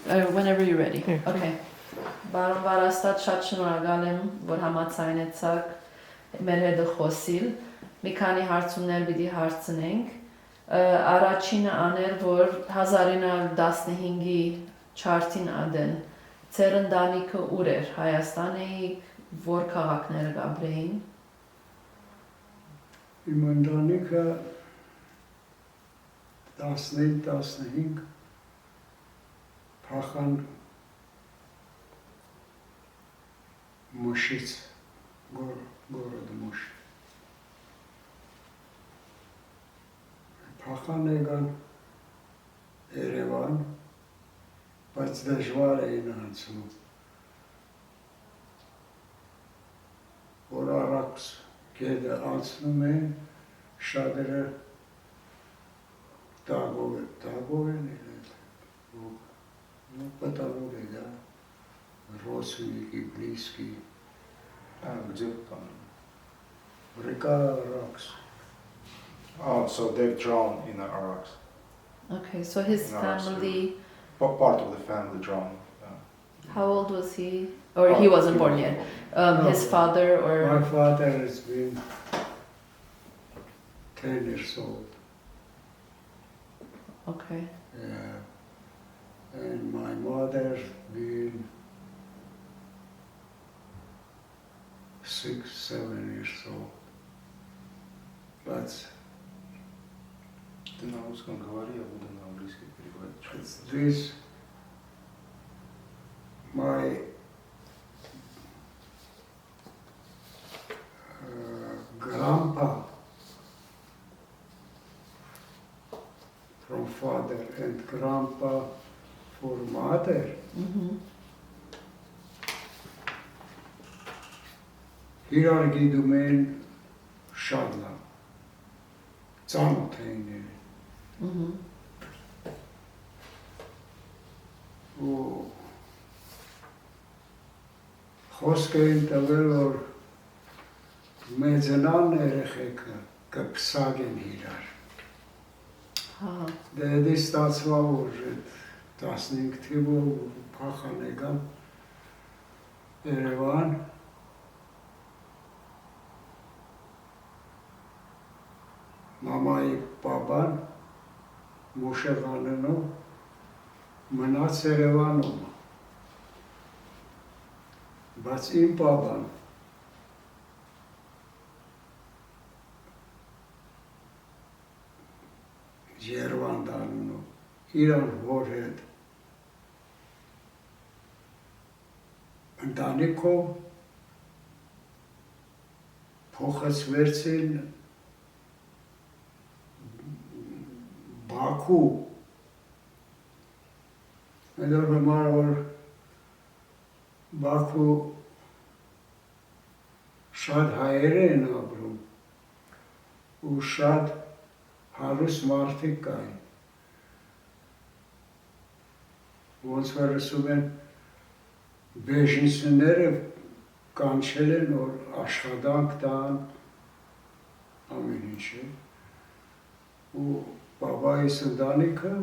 Whenever you're ready. Okay. Բարոն Վարաստատ, շատ շնորհակալ եմ, որ համաձայնեցաք մեր հետ խոսիլ։ Մի քանի հարցումներ պիտի հարցնենք։ Առաջինը աներ, որ 1915-ի չարթին ադեն ձեր ընտանիքը ուր էր, Հայաստան էիք, որ քաղաքները կապրեին։ Իմ ընտանիքը 15 փախան Մուշից, գորոդ Մուշ։ Փախան եկան Երևան, բայց դժվար էին անցնում։ Որ առաքս գետը անցնում են, շատերը տագով են ելել, պատանուր է դա, родственники, близкие. Где там? Река Ракс. Oh, so they've drowned in the Iraq. Okay, so his family, Part of the family drowned. how old was he? Or he wasn't born yet. His father or... My father has been 10 years old. Okay. Yeah. And my mother been 6, 7 years old. But Ты на русском говори, я буду на английский переводить. this, my grandpa from father and grandpa for mother, իրար գիտում են շատ լավ, ծանոթ էին իրեն։ Ու խոսք էին տվել, որ մեծնան երեխեքը կպսագեն իրար։ Դե դի ստացվա, որ 15 թիվով փախան եկան Երևան, մամայի պապան Մուշեղանենով մնաց Երևանում, բայց իմ պապան Երևան դառնով իրան հոր հետ ընտանիքով փոխեցվեցին Բաքու, այնօր համար որ Բաքու շատ հայեր են ապրում ու շատ հարուստ մարդիկ կային, ոնց որ ասում են բեժինցիները կանչել են, որ աշխատանք տան, ամեն ինչ է, ու պապայիս ընտանիքը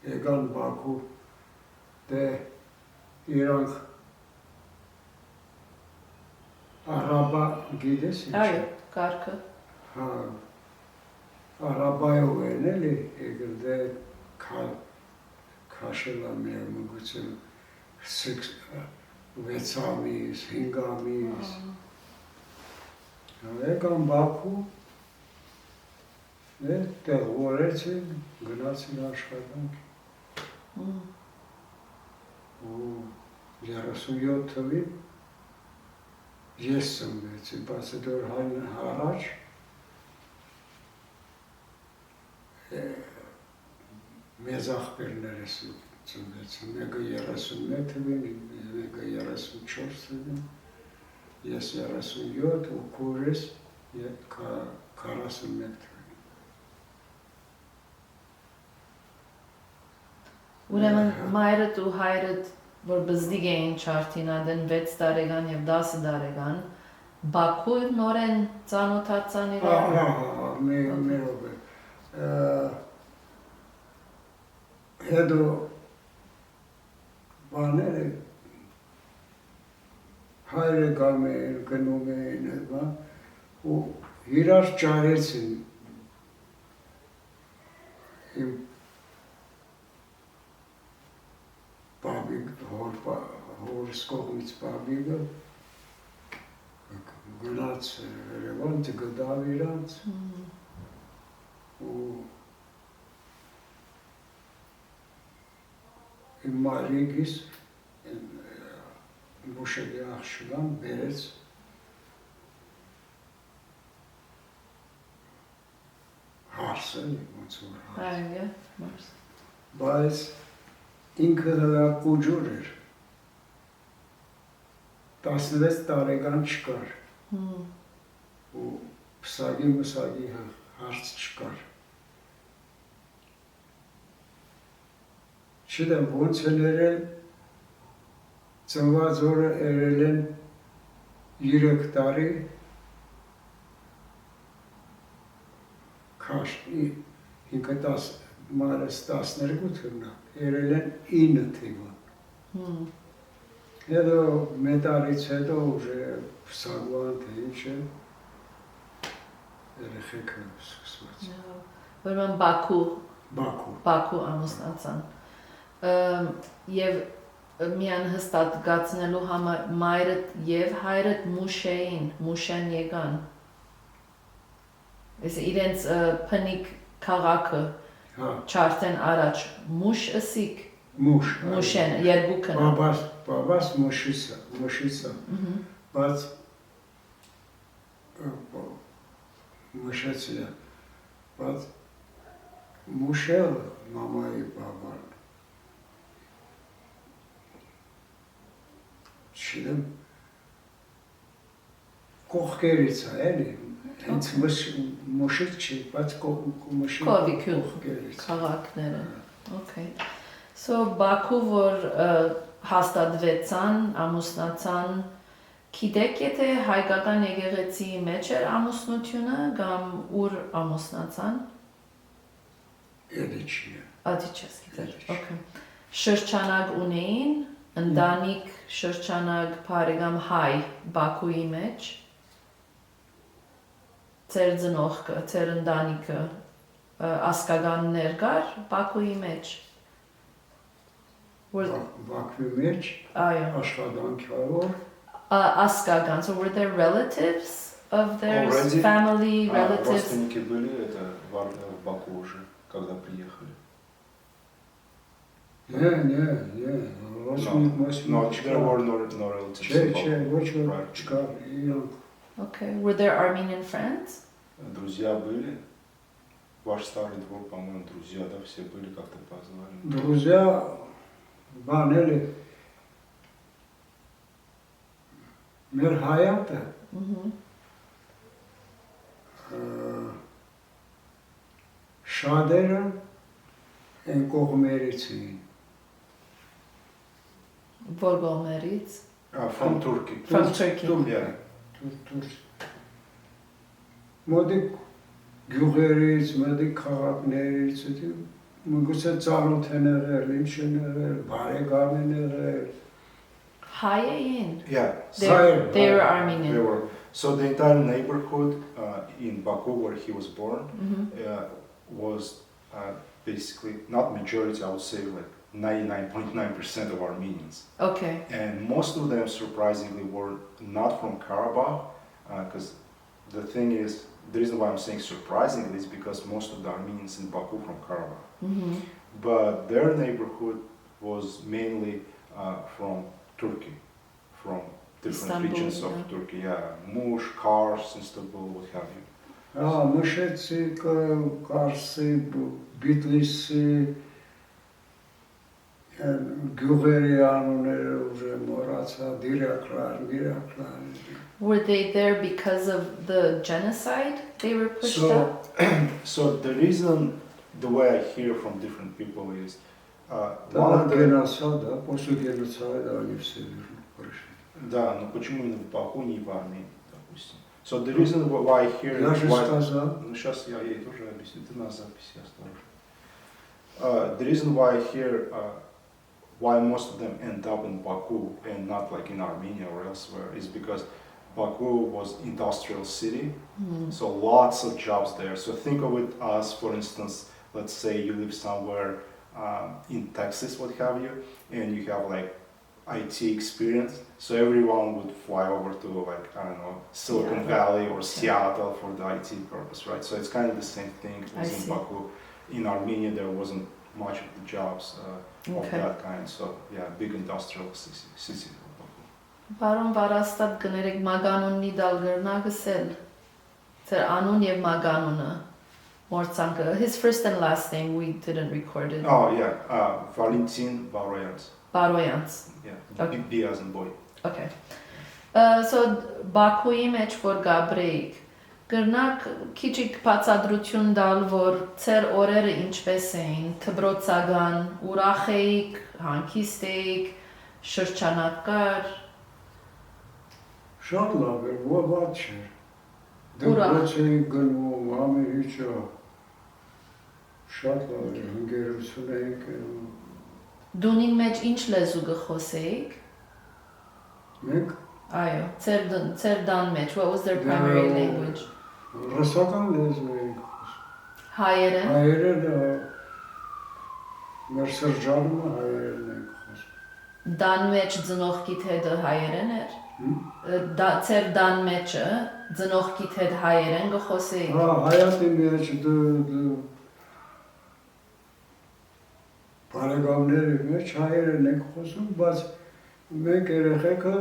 եկան Բաքու, դե իրանք Արաբա գիտես ինչ է։ Այո, կարգը։ Հա, Արաբայով են էլի, եկել դե քաշել ամիր մգուցել 6 ամիս, 5 ամիս։ Եկան Բաքու, տեղորեցին, գնացին աշխատանք։ Ու 37 թվին ես ծնվեցի, բայց այդ օր առաջ մեծ աղբերներս ծնվեցին, մեկը 31 թվին, մեկը 34 թվին, ես 37 ու քուրս 41 թվին։ Ուրեմն մայրդ ու հայրդ, որ բզդիգ էին չարթին ադեն 6 տարեկան և 10 տարեկան, Բաքու նորեն ծանոթացան իրար։ Մերով է։ հետո բաները հայրը գամ էին, գնում էին, ու իրար ճարեցին իմ բաբիկ, հորս կողմից բաբիկը գնաց Երևան, գտավ իրանց ու իմ մայրիկիս Մուշելի աղջկան բերեց հարսը, ոնց որ հարս։ Բայց ինքը հրակուջուր էր, 16 տարեկան չկար, ու պսագի հարց չկար։ Չդեմ ոնց են երել, ծնված օրը երել են 3 տարի, ինքը մարս 12 թվնա, երել են 9 թիվը։ Հետո մետարից հետո ուժե պսագվան թե ինչ է, երեխեքը սկսված։ Ուրեմն Բաքու ամուսնացան։ Եվ միան հստատ գացնելու համար մայրդ և հայրդ մուշեն եկան։ Իրենց փնիկ քաղաքը չարդեն առաջ մուշ ըսիք։ Մուշեն, երկուքն։ Բաբաս մուշիսը, բայց մուշեցի է, բայց մուշելը մամայի բաբան։ Չիդեմ, կողքերից է, էլի, հենց մուշից չի, բայց կողքերից։ Քաղաքները, okay. So Բաքու, որ հաստատվեցան, ամուսնացան, գիտեք եթե հայկական եկեղեցի մեջ էր ամուսնությունը, կամ ուր ամուսնացան։ Էլի չի է։ Ադի չես գիտեր, okay. Շրջանակ ունեին, ընտանիք շրջանակ բարեկամ հայ Բաքուի մեջ, ձեր ծնողքը, ձեր ընտանիքը ասկականներ կար Բաքուի մեջ։ Բաքուի մեջ, աշխատանքավոր։ Ասկական, so were there relatives of their family, relatives? Родственники были в Баку уже, когда приехали. Не. No, there were no relatives. Okay. Were there Armenian friends? Друзья были. Ваш старый двор, по-моему, друзья, да, все были, как-то позвали. Друзья, банели. Մեր հայատը շատերը են կողմերից էին։ Որ կողմերից? From Turkey. From Turkey. Մոդիկ գյուղերից, մոդիկ քաղաքներից, մգուցե ծանոթ են եղել, ինչ են եղել, բարեկամ են եղել։ Yeah, they were Armenian. They were. So the entire neighborhood in Baku, where he was born, was basically not majority. I would say like 99.9% of Armenians. Okay. And most of them, surprisingly, were not from Karabakh, because the thing is, the reason why I'm saying surprisingly is because most of the Armenians in Baku from Karabakh. But their neighborhood was mainly from Turkey, from different Istanbul, regions of Turkey, Mush, Kars, Istanbul, what have you. Մշեցի, Կարսի, Բիթլիսի, գյուղերի անունները ուժը մոռացա, դիրակլար։ Were they there because of the genocide they were pushed up? So the reason, the way I hear from different people is, Да, но почему именно в Баку, не в Армении, допустим? So the reason why I hear... Я же сказал. Ну сейчас я ей тоже объясню, ты на записи осторожно. The reason why here, why most of them end up in Baku and not like in Armenia or elsewhere is because Baku was industrial city, so lots of jobs there. So think of it as, for instance, let's say you live somewhere in Texas, what have you, and you have like IT experience. So everyone would fly over to like, I don't know, Silicon Valley or Seattle for the IT purpose, right? So it's kind of the same thing as in Baku. In Armenia, there wasn't much of the jobs of that kind. So yeah, big industrial city. Բարոն Վարաստատ գներեք մագանունի դալ գրնագսել, ձեր անուն եւ մագանունը, մորցանքը, his first and last name, we didn't record it. Oh yeah, Valentin, Baroyants. Baroyants. Yeah, Okay. B as in boy. Okay. So Բաքուի մեջ որ գաբրեիք, գրնակ քիչիկ բացատրություն դալ, որ ձեր օրերը ինչպես էին, թբրոցական, ուրախ էիք, հանգիստ էիք, շրջանակար, Շատ լավ էր, ո՞ված չէր։ Ուրախ։ Դպրոց էինք գնում, ամեն շատ լավ էր, ընկերություն էինք գնում։ Դունին մեջ ինչ լեզու գխոսեիք? Մենք Այո, ձեր դան մեջ, what was their primary language? ռուսական լեզու էինք խոսում։ Հայերեն? Հայերեն մեր սրճարանը հայերեն ենք խոսում։ Դան մեջ ծնողքիդ հետ հայերեն էր? Ձեր դան մեջը ծնողքիդ հետ հայերեն գխոսեիք? Հա, հայատի մեջ բարեկամների մեջ հայերեն ենք խոսում, բայց մենք երեխեքը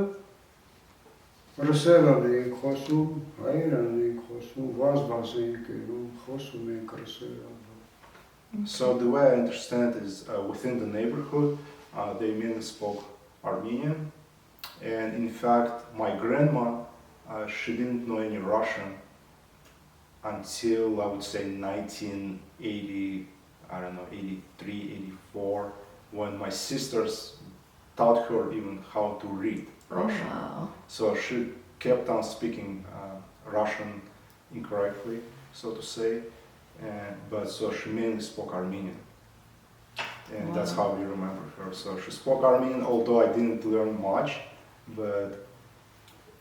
ռուսերեն ենք խոսում, հայերեն ենք խոսում, վազվազ ենք գնում, խոսում ենք ռուսերեն։ So the way I understand is within the neighborhood, they mainly spoke Armenian, and in fact, my grandma, she didn't know any Russian until I would say 1980, I don't know, 83, 84, when my sisters taught her even how to read Russian. Wow. So she kept on speaking Russian incorrectly, so to say, but so she mainly spoke Armenian. And that's how we remember her. So she spoke Armenian, although I didn't learn much, but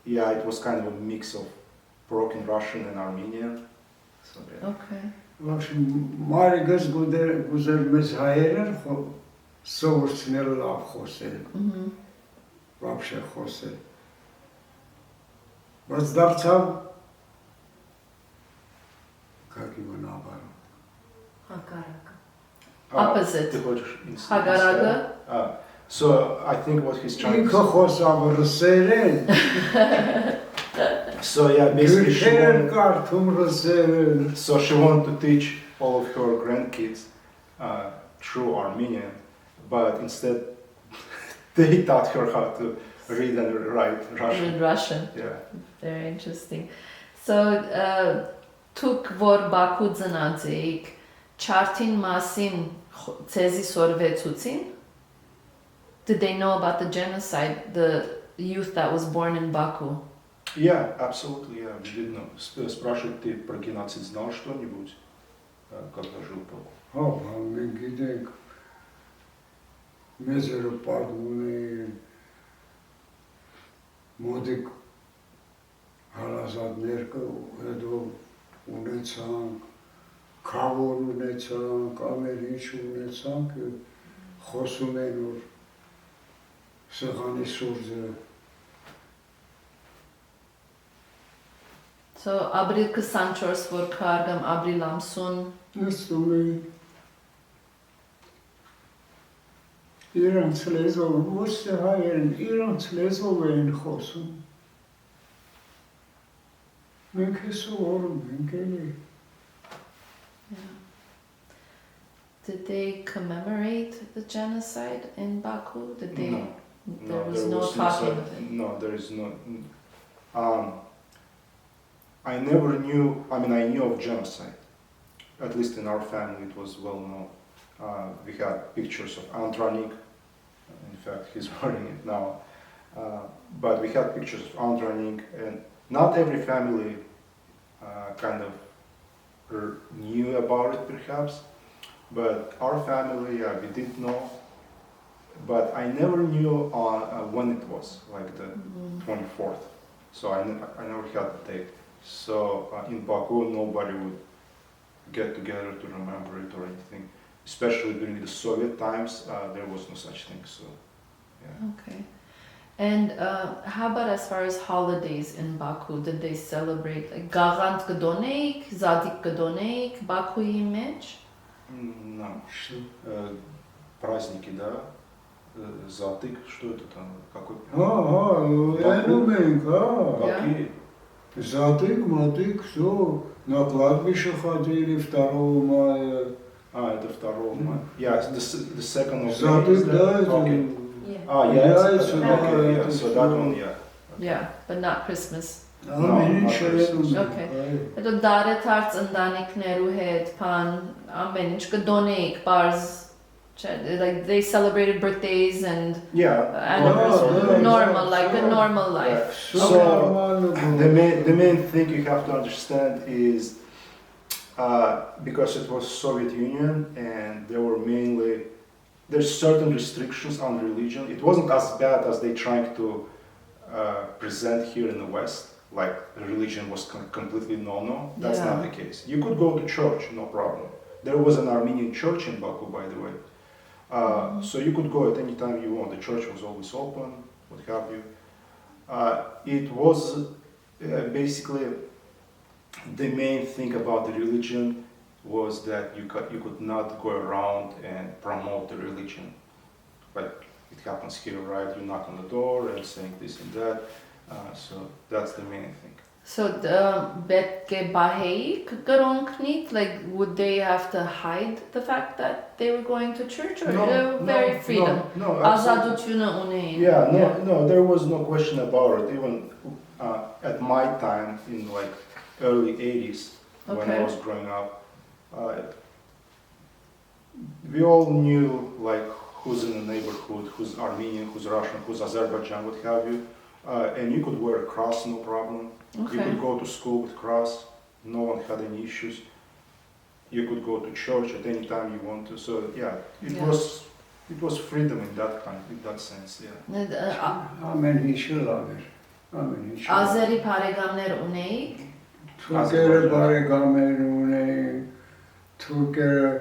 yeah, it was kind of a mix of broken Russian and Armenian. So, yeah. Okay. Մարիգս գուզեր մեզ հայերեն սովորցնել լավ խոսել, վաբշե խոսել, բայց դարձավ как его наоборот. Հակառակը. Uh, Opposite. ты хочешь Հակառակը. So I think what he's trying to Ինքը խոսավ ռուսերեն, so yeah, basically she գրքեր wanted, կարդում ռուսերեն, so she wanted to teach all of her grandkids true Armenian, but instead they taught her how to read and write Russian. In Russian. Yeah. Very interesting. So, Tuk vor Baku ծնած էիք, չարթին մասին ցեզի սորվեցուցին? Did they know about the genocide, the youth that was born in Baku? Yeah, absolutely, yeah, we did know. Спрашивают, ты про геноцид знал что-нибудь, когда жил там? հա, մենք գիտենք, մեզերը պատմում էին, մոդիկ հարազատներ հետո ունեցանք, քավոր ունեցանք, ամեն ինչ ունեցանք, խոսում են որ սեղանի սուրճը So, ապրիլ 24 որ քարգամ ապրիլ ամսուն նստում էին իրանց լեզով, ոչ թե հայերեն, իրանց լեզով էին խոսում։ Մենք է սովորում ենք էլի։ Did they commemorate the genocide in Baku? Did they? No. There was no talking of it. No, there is no. I never knew. I mean, I knew of genocide. At least in our family, it was well known. We had pictures of Andranik. In fact, he's wearing it now. But we had pictures of Andranik, and not every family kind of knew about it, perhaps. But our family, we didn't know. But I never knew when it was, like the 24th. So I never had the date. So in Baku, nobody would get together to remember it or anything. Especially during the Soviet times, there was no such thing. So, yeah. Okay. And how about as far as holidays in Baku? Did they celebrate like Gagant Gdoneik, Zadik Gdoneik, Baku image? No. Праздники, да. Затык, что это там? Какой? Какие? Затык, мотык, все. На кладбище ходили 2 мая. Это 2 мая. Yeah, the second of May. Затык, да, это... Okay. Yeah. Okay, so that one, yeah. Yeah, but not Christmas. Ամեն ինչ Okay. Հետո դարեթարց ընտանիքներու հետ փան ամեն ինչ կդոնեիք բարձ like they celebrated birthdays and Yeah. normal like a normal life. So the main thing you have to understand is because it was Soviet Union and there's certain restrictions on religion. It wasn't as bad as they trying to present here in the West. Like religion was completely no. That's not the case. You could go to church, no problem. There was an Armenian church in Baku, by the way. So you could go at any time you want. The church was always open, what have you. It was basically the main thing about the religion was that you could not go around and promote the religion. Like it happens here, right? You knock on the door and saying this and that. So that's the main thing. So betke bahei karonknit, like would they have to hide the fact that they were going to church or very freedom? No, Azadutuna unein. Yeah, no, there was no question about it. Even at my time in like early 80s when I was growing up, we all knew like who's in the neighborhood, who's Armenian, who's Russian, who's Azerbaijan, what have you. And you could wear a cross, no problem. Okay. You could go to school with cross, no one had any issues. You could go to church at any time you want to. So yeah, it was freedom in that sense. Yeah. Ամեն ինչը լավ էր։ Ամեն ինչը։ Azeri paregamner uneik. Թուրքերը բարեկամներ ունեին, թուրքերը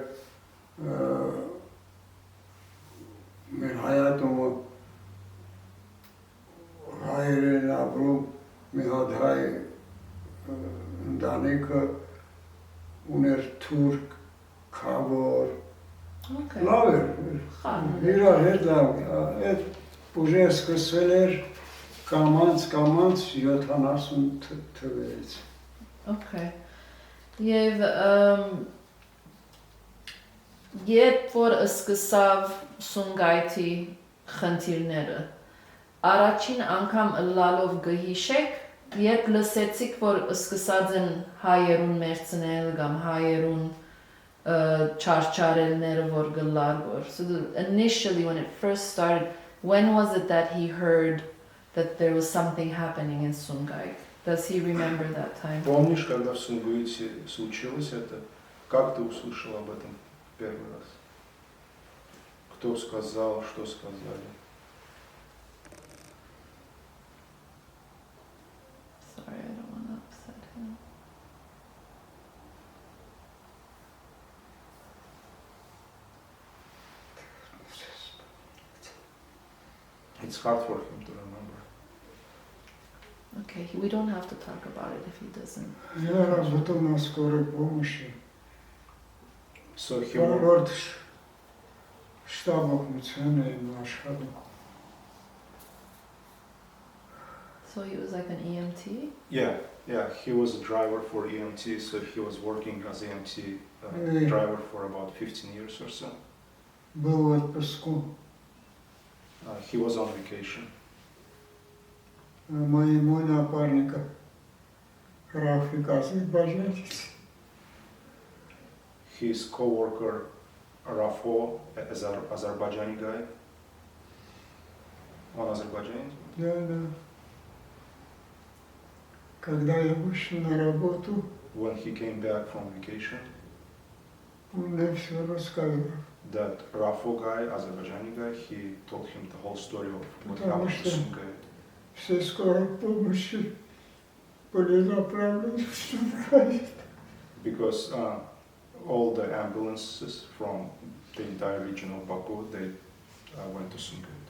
մեր հայատումը հայերեն ապրում մի հատ հայ ընտանիքը ուներ թուրք, քավոր, լավ էր, իրար հետ լավ, այդ ուժեր սկսվել էր կամանց 70 թվերից։ Okay. Եվ երբ որ սկսավ Սունգայթի խնդիրները, առաջին անգամ լալով գհիշեք, երբ լսեցիք, որ սկսած են հայերուն մերցնել կամ հայերուն չարչարելները, որ գլար որ. So initially when it first started, when was it that he heard that there was something happening in Sungait? Does he remember that time? Помнишь, когда в Сунгуите случилось это? Как ты услышал об этом первый раз? Кто сказал, что сказали? Sorry, I don't want to upset him. It's hard for him to remember. Okay, we don't have to talk about it if he doesn't. Я работал на скорой помощи. So he Որորդ շտաբօգնություն էին աշխատում։ So he was like an EMT? Yeah, he was a driver for EMT, so he was working as EMT driver for about 15 years or so. Был в отпуску. He was on vacation. Моему напарнику Рафик азербайджанец. His co-worker Rafo, as an Azerbaijani guy. Он азербайджанец? Да. Когда я вышел на работу, When he came back from vacation, Он мне все рассказывал. That Rafo guy, Azerbaijani guy, he told him the whole story of what Потому happened to что Sungayt. все скорой помощи были направлены в Сумгайт. Because all the ambulances from the entire region of Baku, they went to Sungayt.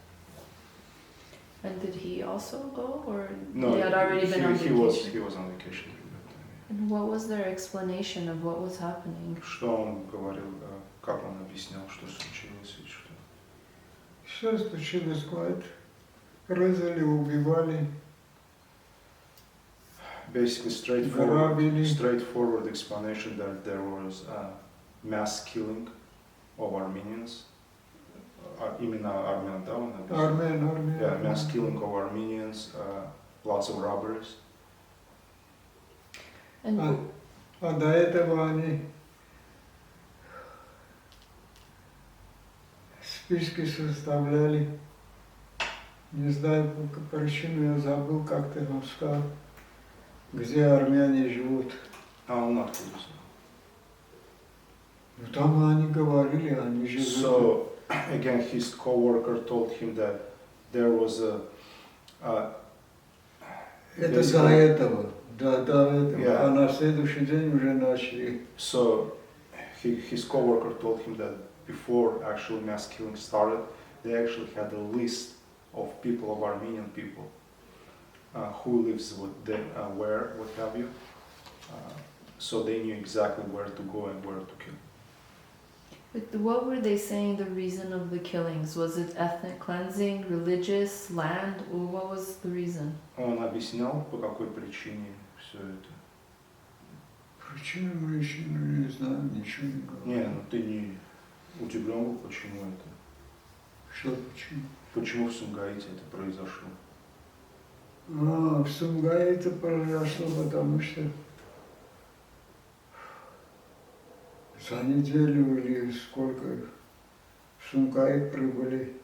And did he also go, or No, he had already been on he vacation? was on vacation during that time. And what was their explanation of what was happening? Что он говорил, как он объяснял, что случилось и что? Все случилось, говорит. Резали, убивали. Basically, straightforward explanation that there was a mass killing of Armenians. Именно армян, да, он объяснил? Армен. Yeah, mass killing of Armenians, lots of robberies. And А до этого они списки составляли. Не знаю, по какой причине я забыл, как ты нам сказал, где армяне живут. А он откуда знал? Ну там они говорили, они живут. So, again, his co-worker told him that there was a... Это до этого, до этого. Yeah. А на следующий день уже начали. So, his co-worker told him that before actual mass killing started, they actually had a list of people, of Armenian people, who lives where, what have you. So they knew exactly where to go and where to kill. but what were they saying the reason of the killings? Was it ethnic cleansing, religious, land, or what was the reason? Он объяснял, по какой причине все это. Причину мы еще не знаем, ничего не говорим. Не, ну ты не удивлен был, почему это? Что почему? Почему в Сумгаите это произошло? В Сумгае это произошло, потому что за неделю или сколько в Сумгае прибыли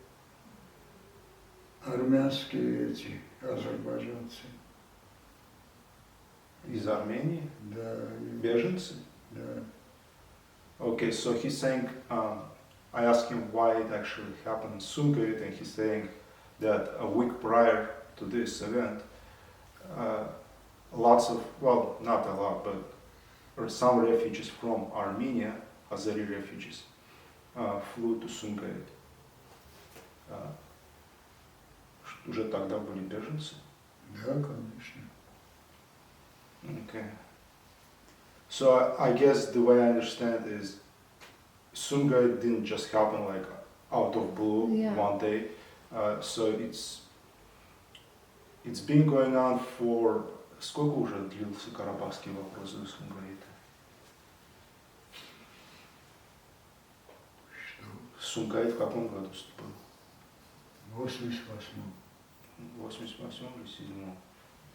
армянские эти азербайджанцы. Из Армении? Да. Беженцы? Да. Okay, so he's saying, I asked him why it actually happened in Sumgayit, and he's saying that a week prior to this event, lots of, well, not a lot, but some refugees from Armenia, Azeri refugees, flew to Sumgayit. Уже тогда были беженцы? Да, конечно. Okay. So I guess the way I understand is Sumgayit didn't just happen like out of blue Yeah. one day. So it's been going on for... Сколько уже длился карабахский вопрос за Сумгайита? Что? Сумгайит в каком году вступил? В 88-м. В 88-м или 7-м?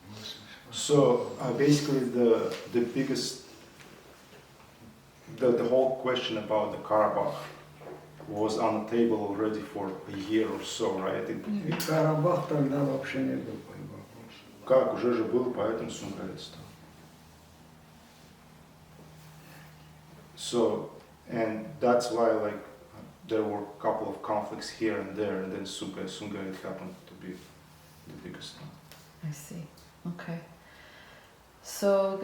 88-м. So basically the biggest, the whole question about the Karabakh was on the table already for a year or so, right? И Карабах тогда вообще не был по вопросу. Как уже же было, поэтому Сумгайит стал. So, and that's why like there were a couple of conflicts here and there, and then Sumgayit happened to be the biggest one. I see. Okay. So,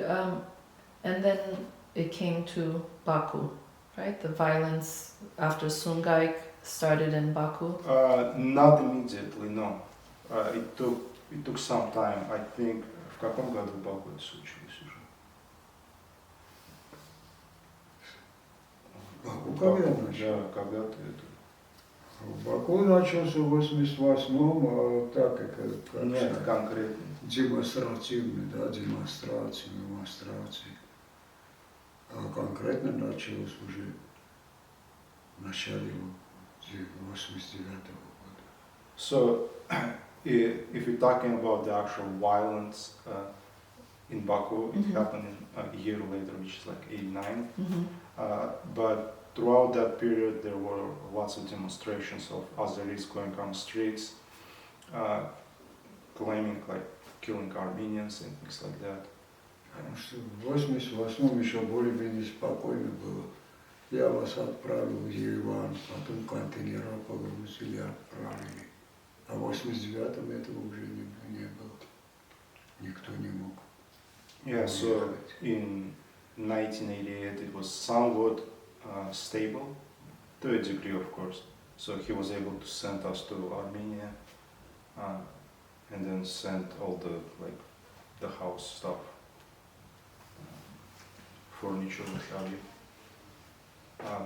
and then it came to Baku, right? The violence after Sumgayit started in Baku. Not immediately, no. It took some time. I think в каком году в Баку это случилось уже? Баку когда начал? Да, когда-то это. В Баку начался в 88-м, а так как Нет, конкретно. демонстративный, да, демонстрации. А конкретно началось уже в начале 89-го года. So, if you're talking about the actual violence in Baku, it happened a year later, which is like 89. But throughout that period, there were lots of demonstrations of Azeris going on the streets, claiming like killing Armenians and things like that. Потому что в 88-м еще более-менее спокойно было. Я вас отправил в Ереван, потом контейнера погрузили, отправили. А в 89-м этого уже не было. Никто не мог. Yeah, so in 1988 it was somewhat stable, to a degree of course. So he was able to send us to Armenia and then send all the house stuff, furniture, what have you.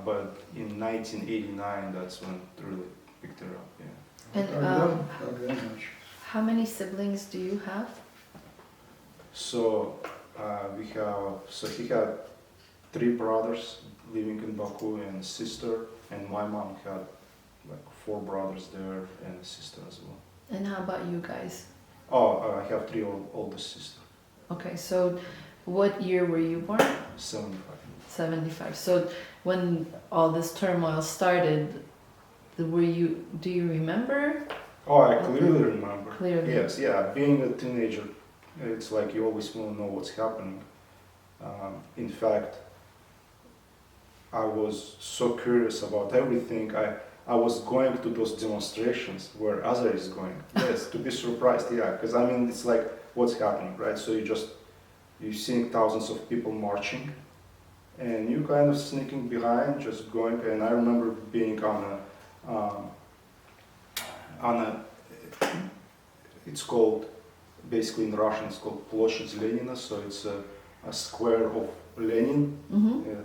But in 1989 that's when it really picked it up, yeah. And Тогда началось. how many siblings do you have? So he had 3 brothers living in Baku and a sister, and my mom had like 4 brothers there and a sister as well. And how about you guys? Oh, I have 3 older sisters. Okay, so what year were you born? 75. 75. So when all this turmoil started, do you remember? Oh, I clearly remember. Clearly. Yes, yeah. Being a teenager, it's like you always want to know what's happening. In fact, I was so curious about everything. I was going to those demonstrations where Azar is going. Yes, to be surprised, yeah. Because I mean, it's like what's happening, right? So you're seeing thousands of people marching, and you kind of sneaking behind, just going. And I remember being on a it's called, basically in Russian it's called Площадь Ленина, so it's a square of Lenin,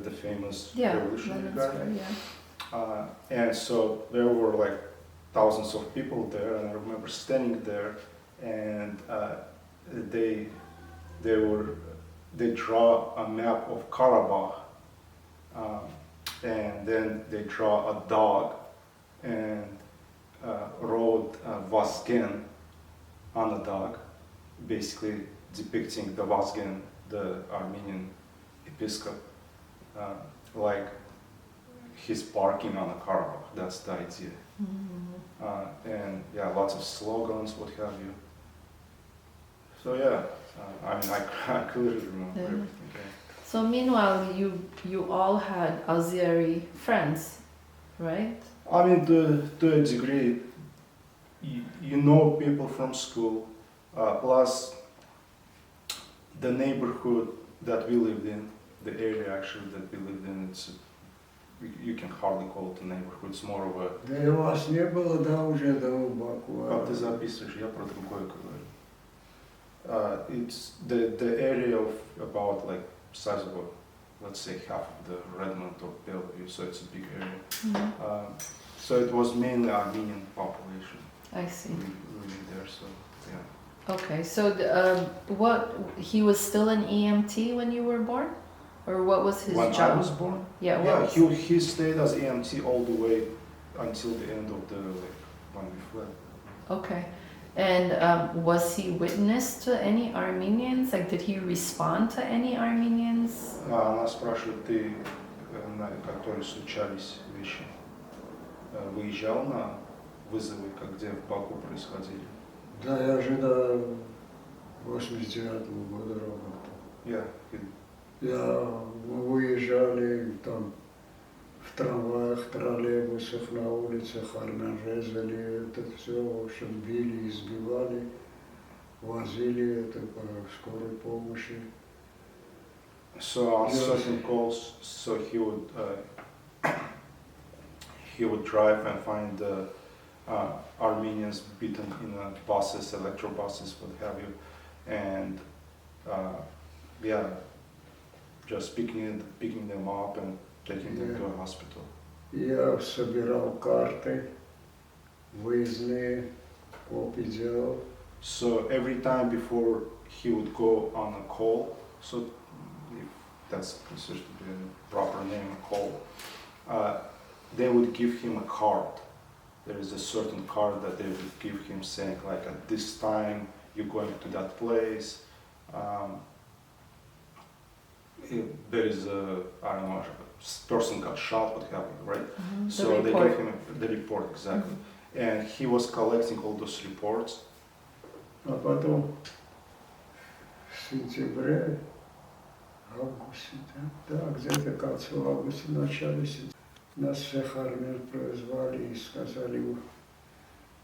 the famous revolutionary guy. Square, yeah. And so there were like thousands of people there, and I remember standing there, and they draw a map of Karabakh, and then they draw a dog, and wrote Vazgen on the dog, basically depicting the Vazgen, the Armenian episcop, like he's barking on a Karabakh. That's the idea. And yeah, lots of slogans, what have you. So yeah, I mean, I clearly remember everything. Yeah. So meanwhile, you all had Azeri friends, right? I mean, to a degree, you know people from school, plus the neighborhood that we lived in, the area actually that we lived in, you can hardly call it a neighborhood, it's more of a... Да и вас не было, да, уже до Баку. Как ты записываешь, я про другое говорю. It's the area of about like size of, let's say, half of the Redmond or Bellevue, so it's a big area. So it was mainly Armenian population. I see. Living there, so yeah. Okay, so he was still an EMT when you were born? Or what was his when job? I was born? Yeah, he stayed as EMT all the way until the end of when we fled. Okay. And was he witness to any Armenians? Like, did he respond to any Armenians? Она спрашивает, ты, которые случались вещи, выезжал на вызовы, где в Баку происходили? Да, я же до 89-го года работал. Yeah. Мы выезжали там в трамваях, троллейбусах, на улицах, армян резали, это все, в общем, били, избивали, возили это по скорой помощи. So on certain calls, so he would drive and find the Armenians beaten in buses, electrobuses, what have you, and just picking them up and taking them to a hospital. Я собирал карты, выездные, копии делал. So every time before he would go on a call, so if that's considered to be a proper name, a call, they would give him a card. There is a certain card that they would give him saying like at this time you're going to that place. There is I don't know, a person got shot, what happened, right? So they gave him the report, exactly. And he was collecting all those reports. А потом в сентябре августе, да, где-то к концу августа, начале сентября. Нас всех армян прозвали и сказали,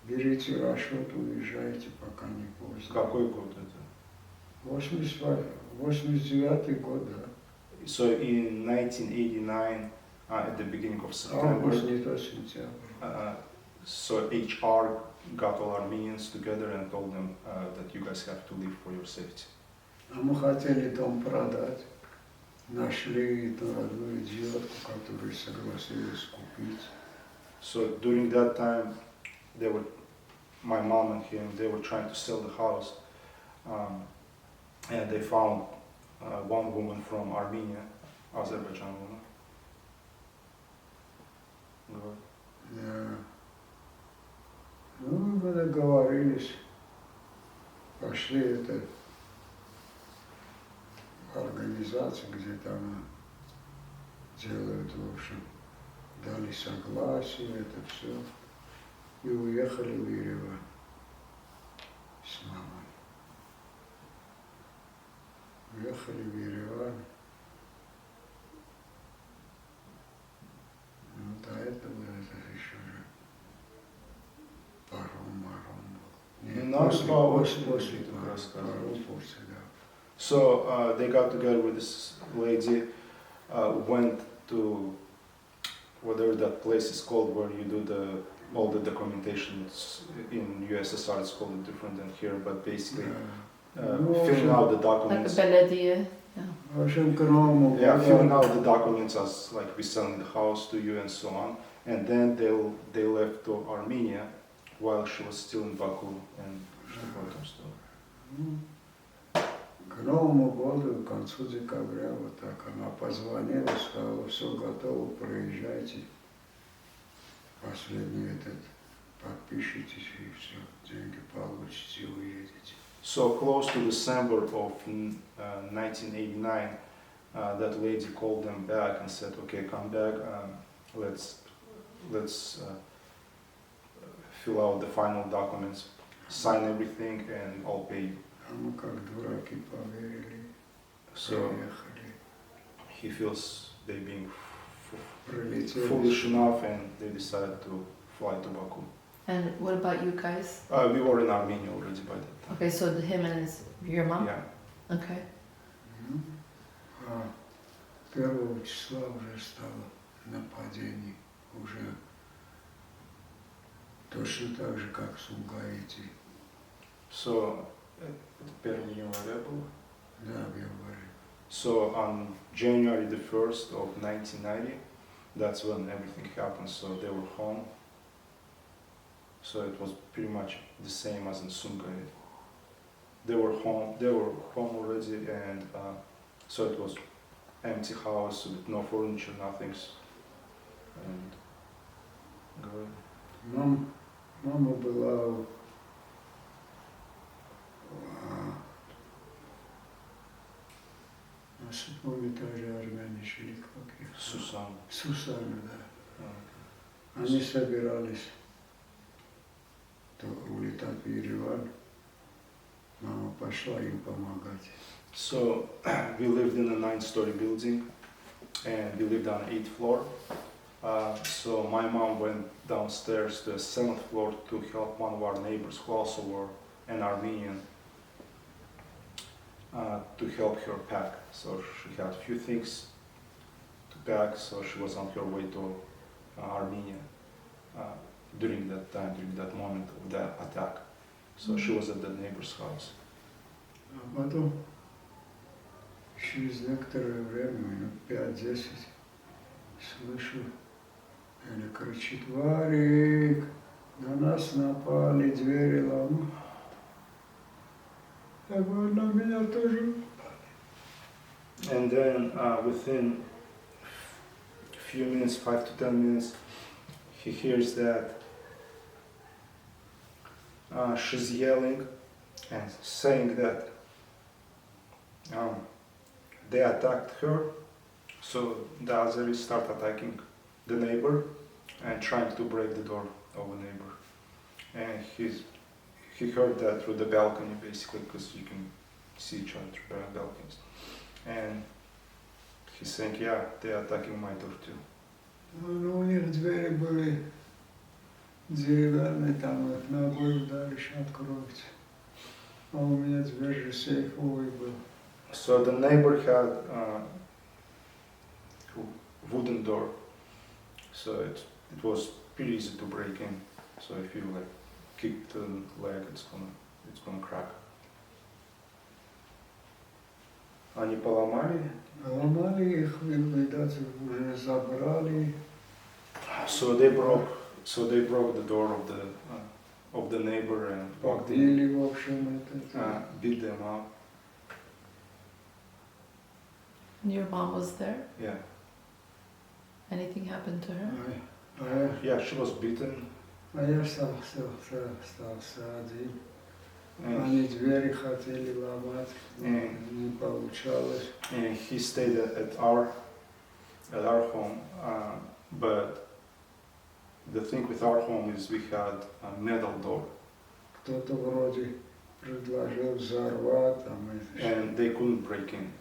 берите расчет, уезжайте, пока не поздно. Какой год это? 89 год, да. So in 1989, at the beginning of September, Август, не то сентябрь. so HR got all Armenians together and told them that you guys have to leave for your safety. А мы хотели дом продать. Нашли одну идиотку, которая согласилась купить. So during that time, my mom and him, they were trying to sell the house, and they found one woman from Armenia, Azerbaijan woman. Go Да. Ну, мы договорились. Пошли это организации, где там делают, в общем, дали согласие, это все. И уехали в Ереван с мамой. Уехали в Ереван. Ну, до этого это еще же паром был. Нет, Ну, после ты паром, рассказываешь. после, да. So they got together with this lady, went to whatever that place is called where you do all the documentation. In USSR it's called different than here, but basically filling out the Like a documents. belediye. В общем, к Новому Yeah, filling году out the documents as like we selling the house to you and so on. And then they left to Armenia while she was still in Baku and что потом стало. ну, к Новому году, к концу декабря, вот так она позвонила, сказала, все готово, проезжайте. Последний этот, подпишитесь и все, деньги получите и уедете. So close to December of 1989, that lady called them back and said, "Okay, come back. Let's fill out the final documents, sign everything, and I'll pay you." А мы как дураки поверили, So приехали, he feels they being прилетели. foolish enough, and they decided to fly to Baku. And what about you guys? We were in Armenia already by that time. Okay, so him and your mom? Yeah. Okay. Ну, а 1 числа уже стало нападение, уже точно так же, как в Сумгаите. So, это 1 января было. Да, в январе. So on January the 1st of 1990, that's when everything happened. So they were home. So it was pretty much the same as in Sumgayit. They were home already, and so it was empty house with no furniture, nothing. And go ahead. Мама была на 7 этаже армяне жили, как их? Susan. Сусана, да. Они собирались то улетать в Ереван. Мама пошла им помогать. So we lived in a 9-story building, and we lived on the 8th floor. So my mom went downstairs to the 7th floor to help one of our neighbors who also were an Armenian, to help her pack. So she had a few things to pack, so she was on her way to Armenia during that time, during that moment of the attack. So she was at the neighbor's house. А потом, через некоторое время, минут 5-10, слышу, она кричит: «Варик, на нас напали, двери ломают». Я говорю, на меня тоже. And then within a few minutes, 5 to 10 minutes, he hears that she's yelling and saying that they attacked her. So the Azeris start attacking the neighbor and trying to break the door of a neighbor. And he heard that through the balcony, basically, because you can see each other through balconies. And he's saying, yeah, they're attacking my door too. Ну, у них двери были деревянные, там их ногой ударишь, откроются. А у меня дверь же сейфовый был. So the neighbor had wooden door, so it was pretty easy to break in. So if you like kick the leg, it's gonna crack. Они поломали. Ломали их, видать, уже забрали. So they broke the door of the neighbor and walked in, Побили, в общем, beat them up. Your mom was there? Yeah. Anything happened to her? Yeah, she was beaten. А я остался один. And, Они двери хотели ломать, но не получалось. and he stayed at our home, but the thing with our home is we had a metal door, Кто-то вроде предложил взорвать, там and they couldn't break in.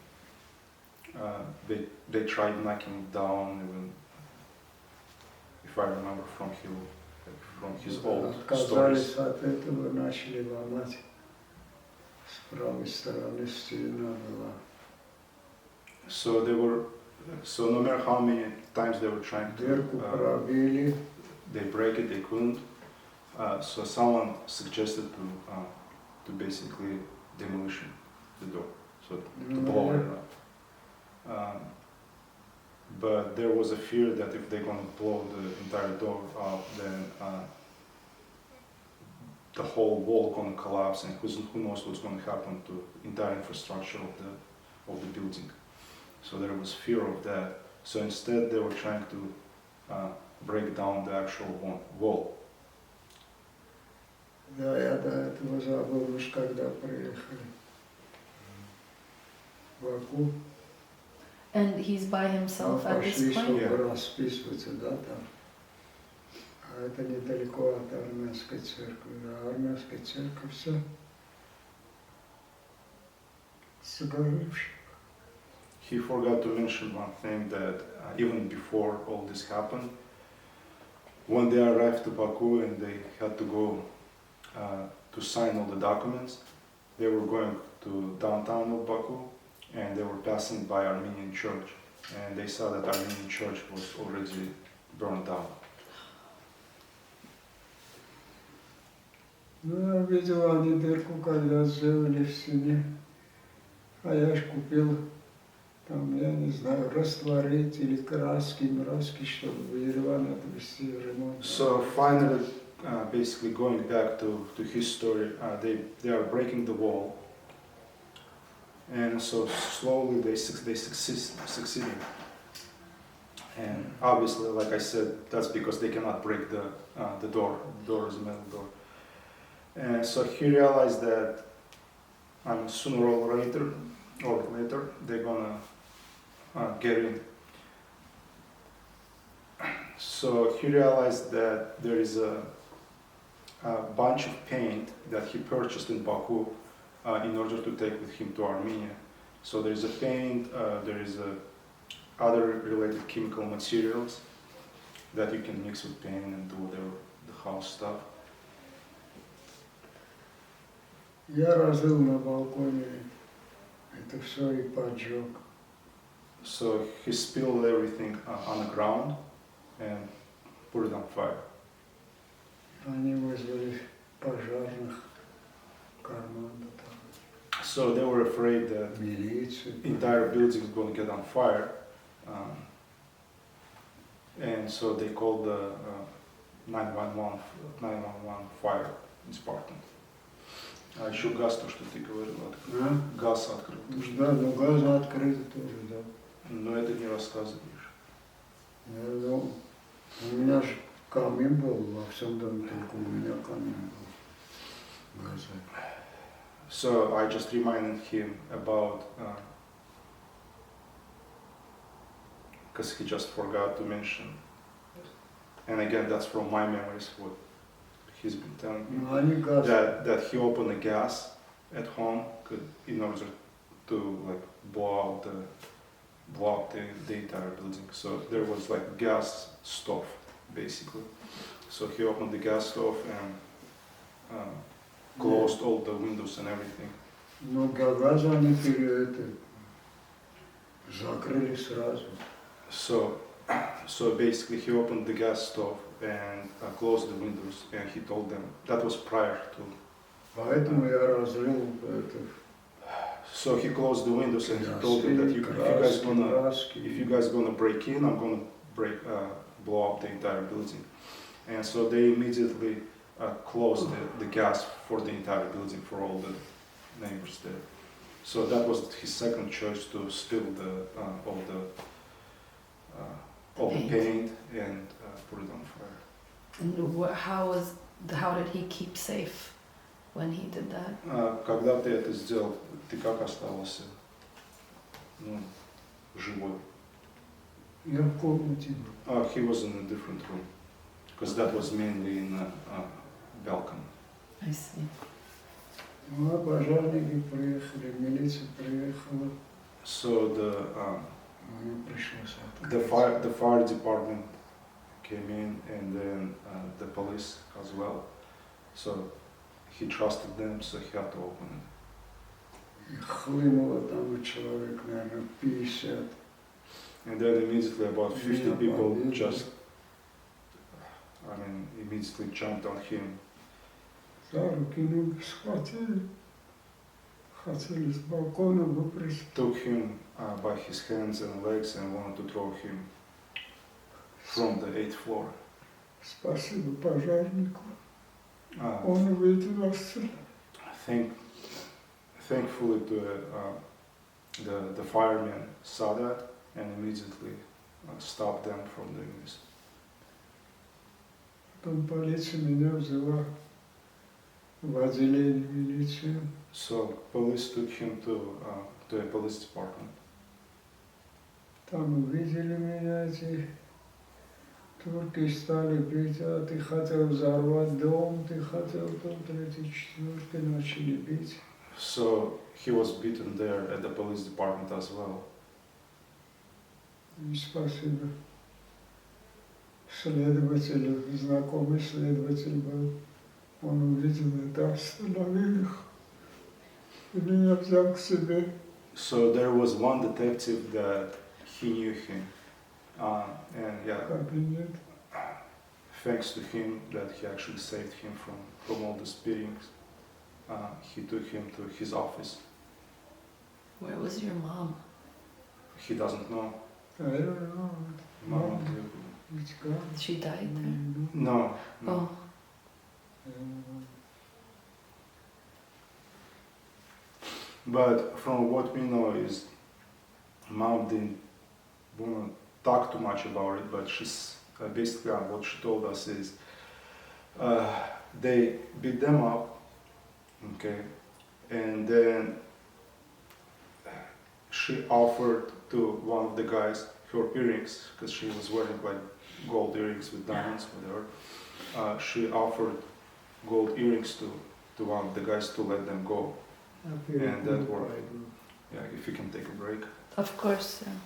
They tried knocking it down, even if I remember from his old отказались stories. от этого, начали ломать. С правой стороны стена была. So no matter how many times they were trying Дверку to, пробили. they break it, they couldn't. So someone suggested to basically demolition the door, so to blow it up. But there was a fear that if they're gonna blow the entire door up, then the whole wall gonna collapse, and who knows what's gonna happen to entire infrastructure of the building. So there was fear of that. So instead, they were trying to break down the actual wall. Да, я до этого забыл, уж когда приехали в Баку. And he's by himself at this Пошли, point? чтобы расписываться, да, там. А это недалеко от армянской церкви. А армянская церковь все сгоревшая. He forgot to mention one thing, that even before all this happened, when they arrived to Baku and they had to go to sign all the documents, they were going to downtown of Baku, and they were passing by Armenian church, and they saw that Armenian church was already burned down. Ну, я видел, они дырку когда сделали в стене. А я ж купил там, я не знаю, растворить или краски, чтобы в Ереван отвезти в ремонт. So finally, basically going back to his story, they are breaking the wall, and so slowly they succeeding. And obviously, like I said, that's because they cannot break the door. The door is a metal door. And so he realized that sooner or later they're gonna get in. So he realized that there is a bunch of paint that he purchased in Baku in order to take with him to Armenia. So there is a paint, there is other related chemical materials that you can mix with paint and do whatever the house stuff. Я разлил на балконе это все и поджег. So he spilled everything on the ground and put it on fire. Они вызвали пожарных, команду там, So they were afraid that милицию. entire building is going to get on fire, and so they called the 911 fire department. А еще газ, то, что ты говорил, открыл. Газ открыл. Да, но газ открыт тоже, да. Но это не рассказываешь. Ну, у меня же камин был во всем доме, только у меня камин был. Газа. So I just reminded him about, because he just forgot to mention. And again, that's from my memories, what he's been telling me. Ну, они газ. That he opened the gas at home in order to like blow out blow up the entire building. So there was like gas stove, basically. So he opened the gas stove and closed all the windows and everything. Но газ они закрыли сразу. So basically he opened the gas stove and closed the windows, and he told them that was prior to. Поэтому я разлил это. So he closed the windows and he told them that if you guys gonna break in, I'm gonna blow up the entire building. And so they immediately closed the gas for the entire building for all the neighbors there. So that was his second choice, to spill all the paint and put it on fire. And how did he keep safe when he did that? Когда ты это сделал, ты как оставался, живой? Я в комнате. He was in a different room, because that was mainly in a balcony. I see. Ну, пожарники приехали, милиция приехала. So the fire department came in, and then the police as well. So he trusted them, so he had to open it. Хлынуло там человек, наверное, 50. And then immediately about 50 people just, immediately jumped on him. За руки, ноги схватили. Хотели с балкона выпрыгнуть. Took him by his hands and legs and wanted to throw him from the 8th floor. Спасибо пожарнику. Он увидел нас. Thankfully, the firemen saw that and immediately stopped them from doing this. Потом полиция меня взяла в отделение милиции. So police took him to a police department. Там увидели меня эти турки, стали бить, а ты хотел взорвать дом, ты хотел там, третий, четвертый, начали бить. So he was beaten there at the police department as well. И спасибо. Следователь, знакомый следователь был, он увидел это, остановил их. И меня взял к себе. So there was one detective that he knew him, and Кабинет. thanks to him that he actually saved him from all the beatings. He took him to his office. Where was your mom? He doesn't know. А я говорю, Mama, She died there? no. Oh. But from what we know is, Mom didn't want to talk too much about it, but she's basically what she told us is they beat them up, okay, and then she offered to one of the guys her earrings, because she was wearing like gold earrings with diamonds, whatever. She offered gold earrings to one of the guys to let them go. And that worked. Yeah, if you can take a break. Of course, yeah.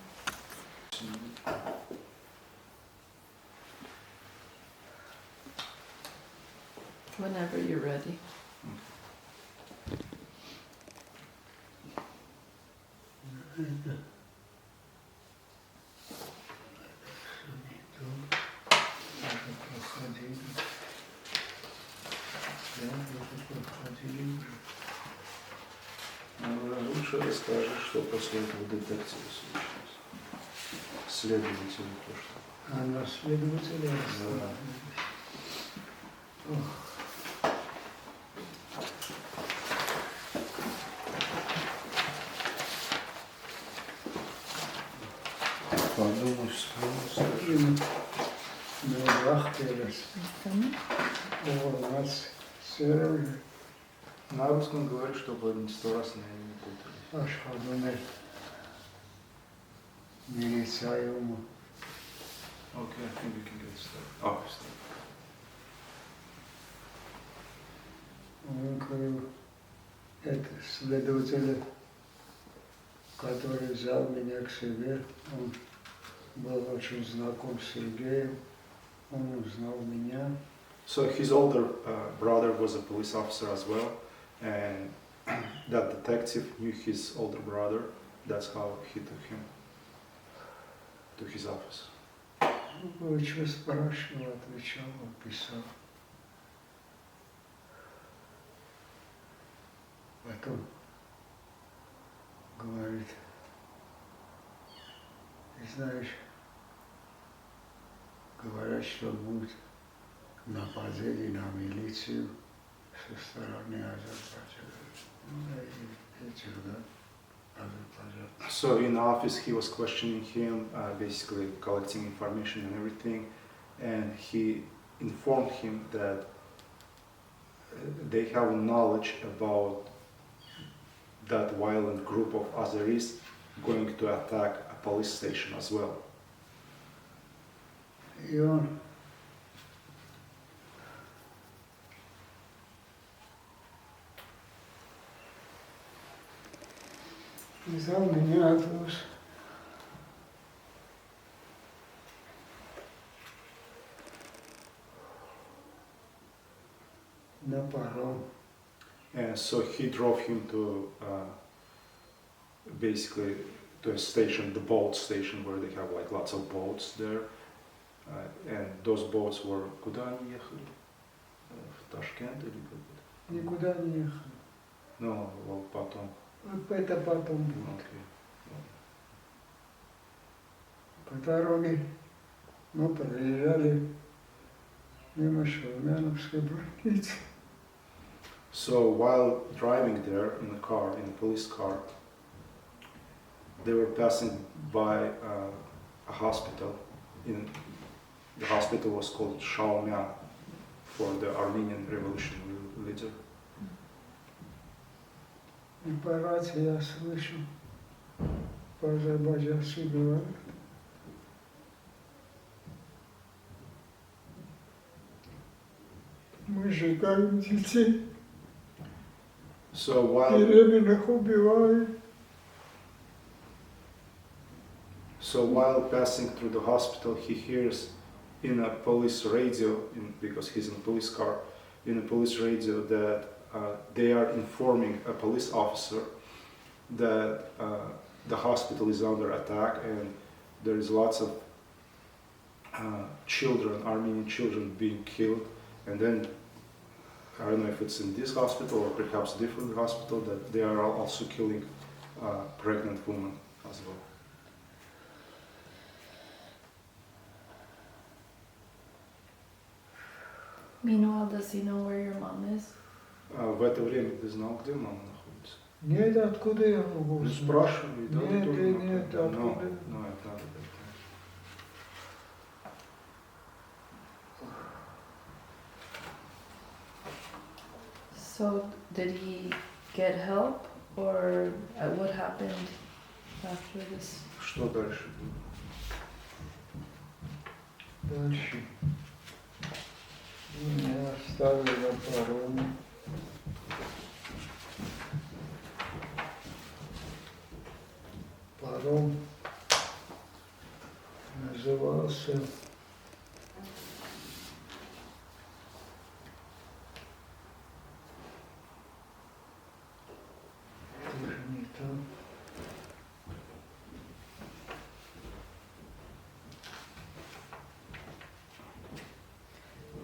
Whenever you're ready. Лучше расскажи, что после этого детектива случилось. Следователю то, что. А на следователя? Да. Подумай, вспомнил. На Рахтерес. У нас Сережа. На русском говорит, чтобы 100 раз не путались. Ашхадунер. Милиция ему. Okay, I think we can get started. Oh, start. Он говорил, это следователя который взял меня к себе, он был очень знаком с Сергеем, он узнал меня. So his older brother was a police officer as well, and that detective knew his older brother. That's how he took him to his office. Что спрашивал, отвечал, описал. Потом говорит, ты знаешь, говорят, что будет нападение на милицию со стороны Азербайджана. Ну, и этих, да, Азербайджан. So in office he was questioning him, basically collecting information and everything, and he informed him that they have knowledge about that violent group of Azeris going to attack a police station as well. И он взял меня, отвез на паром. And so he drove him to basically to a station, the boat station, where they have like lots of boats there. And those boats were... Куда они ехали? В Ташкент или куда-то? Никуда не ехал. No, well, потом. Вот это потом будет. Okay. По дороге мы проезжали мимо Шелменовской больницы. So while driving there in the car, in a police car, they were passing by a hospital. The hospital was called Shaomian for the Armenian revolutionary leader. И по рации я слышу, по-азербайджански говорят. Мы сжигаем детей, So while беременных убиваем. passing through the hospital, he hears in a police radio, because he's in a police car, in a police radio that they are informing a police officer that the hospital is under attack and there is lots of children, Armenian children being killed. And then, I don't know if it's in this hospital or perhaps different hospital, that they are also killing pregnant women as well. Meanwhile, does he know where your mom is? В это время ты знал, где мама находится? Нет, откуда я могу Ну, знать? спрашивали, да? Нет, тоже нет, откуда? откуда? No, это надо. So, did he get help, or what happened after this? Что дальше было? Дальше. Меня оставили на пароме. Паром назывался тоже не там.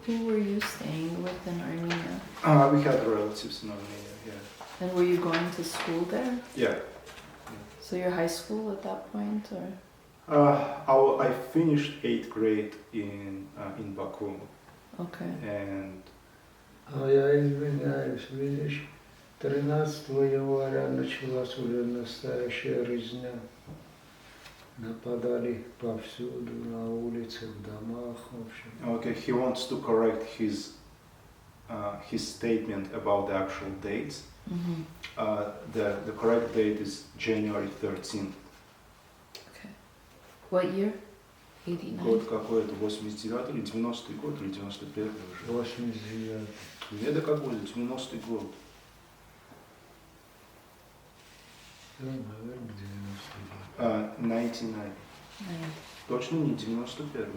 Who were you staying with in Armenia? We had relatives in Armenia, yeah. And were you going to school there? Yeah. So you're high school at that point, or? I finished 8th grade in Baku, Okay. and А я извиняюсь, видишь, 13 января началась уже настоящая резня. Нападали повсюду, на улицах, в домах, в общем. okay, he wants to correct his statement about the actual dates. Mm-hmm. The correct date is January 13th. Okay. What year? 89? Год какой это? 89 или 90-й год, или 91-й уже? 89. Нет, да какой? 90-й год. Да, наверное, 99. 99. Точно не 91.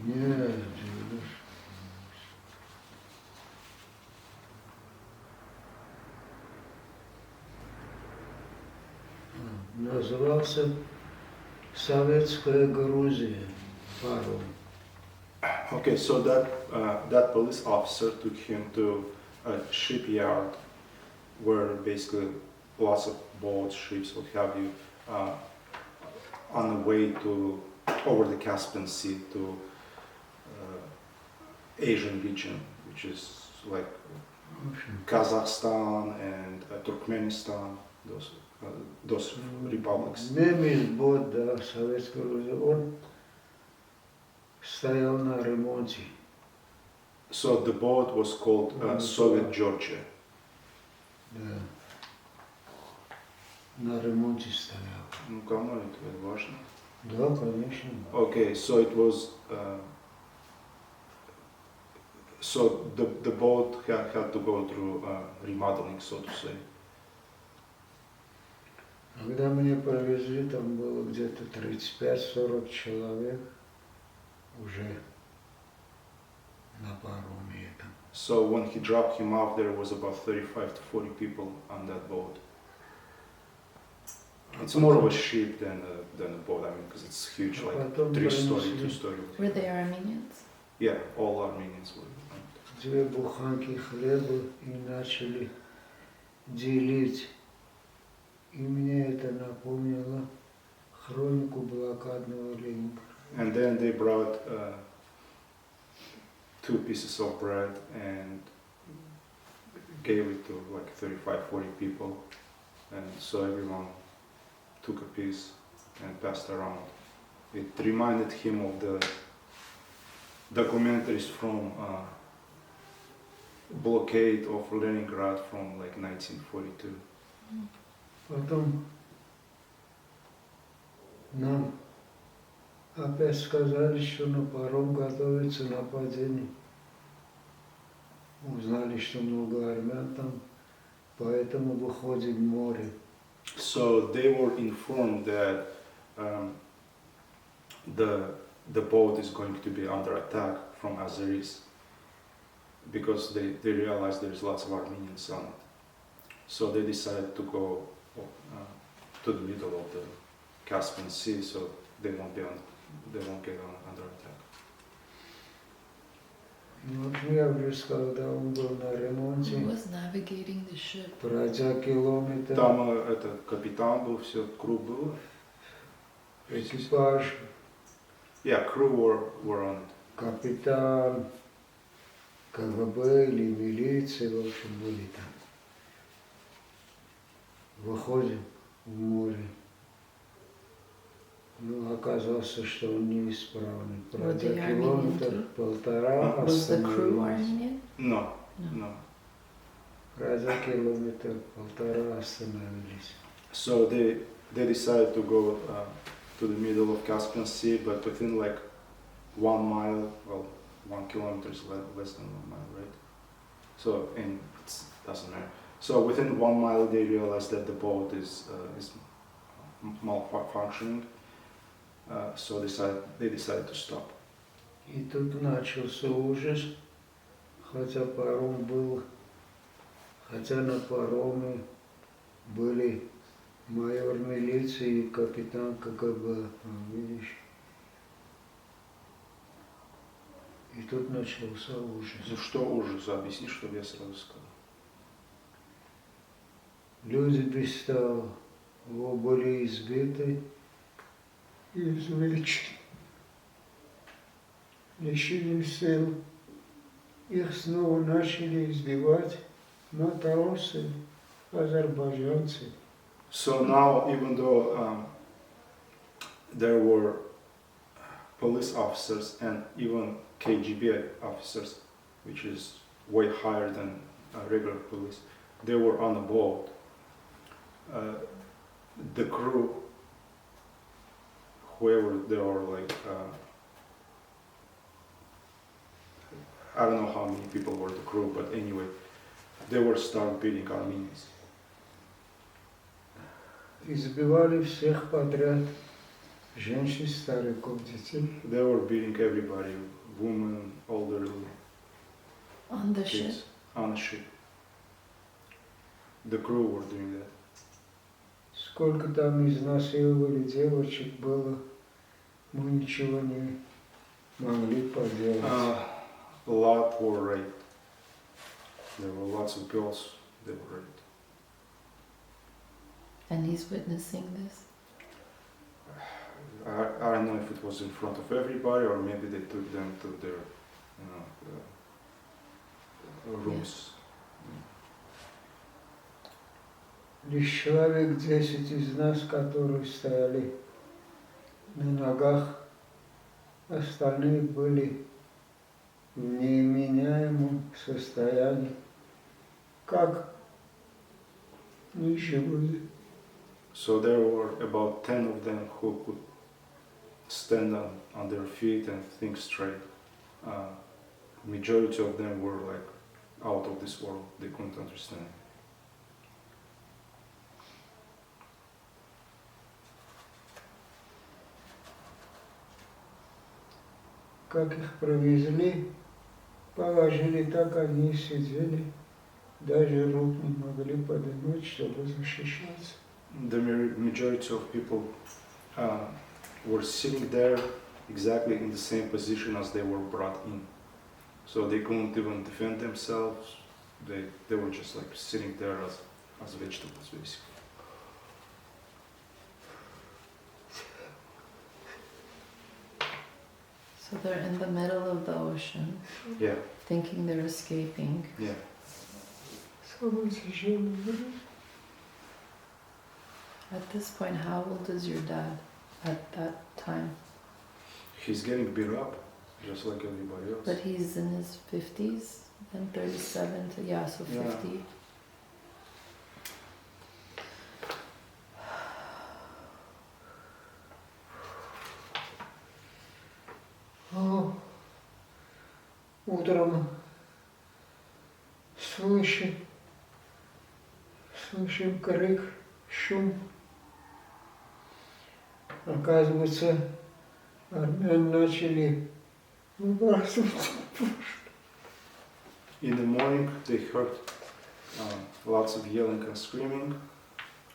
Нет, 90. Назывался Советская Грузия. Паром. Okay, so that police officer took him to a shipyard where basically lots of boats, ships, what have you, on the way to over the Caspian Sea to Asian region, which is like В общем, Kazakhstan and Turkmenistan, those republics. Мемис-бот, да, Советская Грузия, он стоял на ремонте. So the boat was called Soviet Georgia. Да. На ремонте стоял. Ну, кому это важно? Да, конечно. Okay, so it was. So the boat had to go through remodeling, so to say. Когда меня провезли, там было где-то 35-40 человек уже на пароме этом. So when he dropped him off, there was about 35 to 40 people on that boat. It's more of a ship than a boat, I mean, because it's huge, like Потом 3-story, принесли 2-story. Were they Armenians? Yeah, all Armenians were. 2 буханки хлеба и начали делить. И мне это напомнило хронику блокадного Ленинграда. And then they brought 2 pieces of bread and gave it to like 35-40 people, and so everyone took a piece and passed around. It reminded him of the documentaries from blockade of Leningrad from like 1942. Потом нам опять сказали, что на паром готовится нападение. Узнали, что много армян там, поэтому выходим в море. So they were informed that the boat is going to be under attack from Azeris because they realized there's lots of Armenians on it. So they decided to go to the middle of the Caspian Sea, so they won't get under attack. Ну, вот я уже сказал, когда он был на Who ремонте, was navigating the ship? пройдя километр, Там этот капитан был, все, crew было. экипаж, Yeah, crew were on it. капитан, КГБ или милиция, в общем, были там. Выходим в море. Ну, оказалось, что он неисправный. Were Пройдя they километр, Armenian полтора, Was the crew остановились. Armenian? No, No. no. Пройдя километр, полтора, остановились. So they decided to go to the middle of Caspian Sea, but within like 1 mile, well, 1 kilometer is less than 1 mile, right? So it doesn't matter. So within 1 mile, they realized that the boat is malfunctioning. So they decided to stop. И тут начался ужас, хотя паром был, хотя на пароме были майор милиции и капитан КГБ, видишь. И тут начался ужас. Ну что ужас, объясни, чтобы я сразу сказал. Люди без тела, были избиты, изувечены, лишили сил. Их снова начали избивать матросы, азербайджанцы. So now, even though there were police officers and even KGB officers, which is way higher than regular police, they were on a boat. The crew, whoever they were, like I don't know how many people were the crew, but anyway, they were start beating Armenians. Избивали всех подряд, женщин, стариков, детей. They were beating everybody, women, elderly, On the ship. kids, on the ship. The crew were doing that. Сколько там изнасиловали девочек было, мы ничего не могли поделать. A lot were raped. There were lots of girls that were raped. And he's witnessing this. I don't know if it was in front of everybody or maybe they took them to their rooms. Лишь человек 10 из нас, которые стояли на ногах, остальные были в неменяемом состоянии, как неживые. So there were about 10 of them who could stand on their feet and think straight. Majority of them were like out of this world. They couldn't understand. Как их провезли, положили так, они сидели, даже рук не могли поднимать, чтобы защищаться. The majority of people were sitting there exactly in the same position as they were brought in. So they couldn't even defend themselves. They were just like sitting there as vegetables, basically. So they're in the middle of the ocean, Yeah, thinking they're escaping. yeah. At this point, how old is your dad at that time? He's getting beat up, just like everybody else. But he's in his 50s and 37 to, yeah, so 50. Yeah. Утром слышим крик, шум. Оказывается, армян начали выбрасывать. In the morning, they heard lots of yelling and screaming,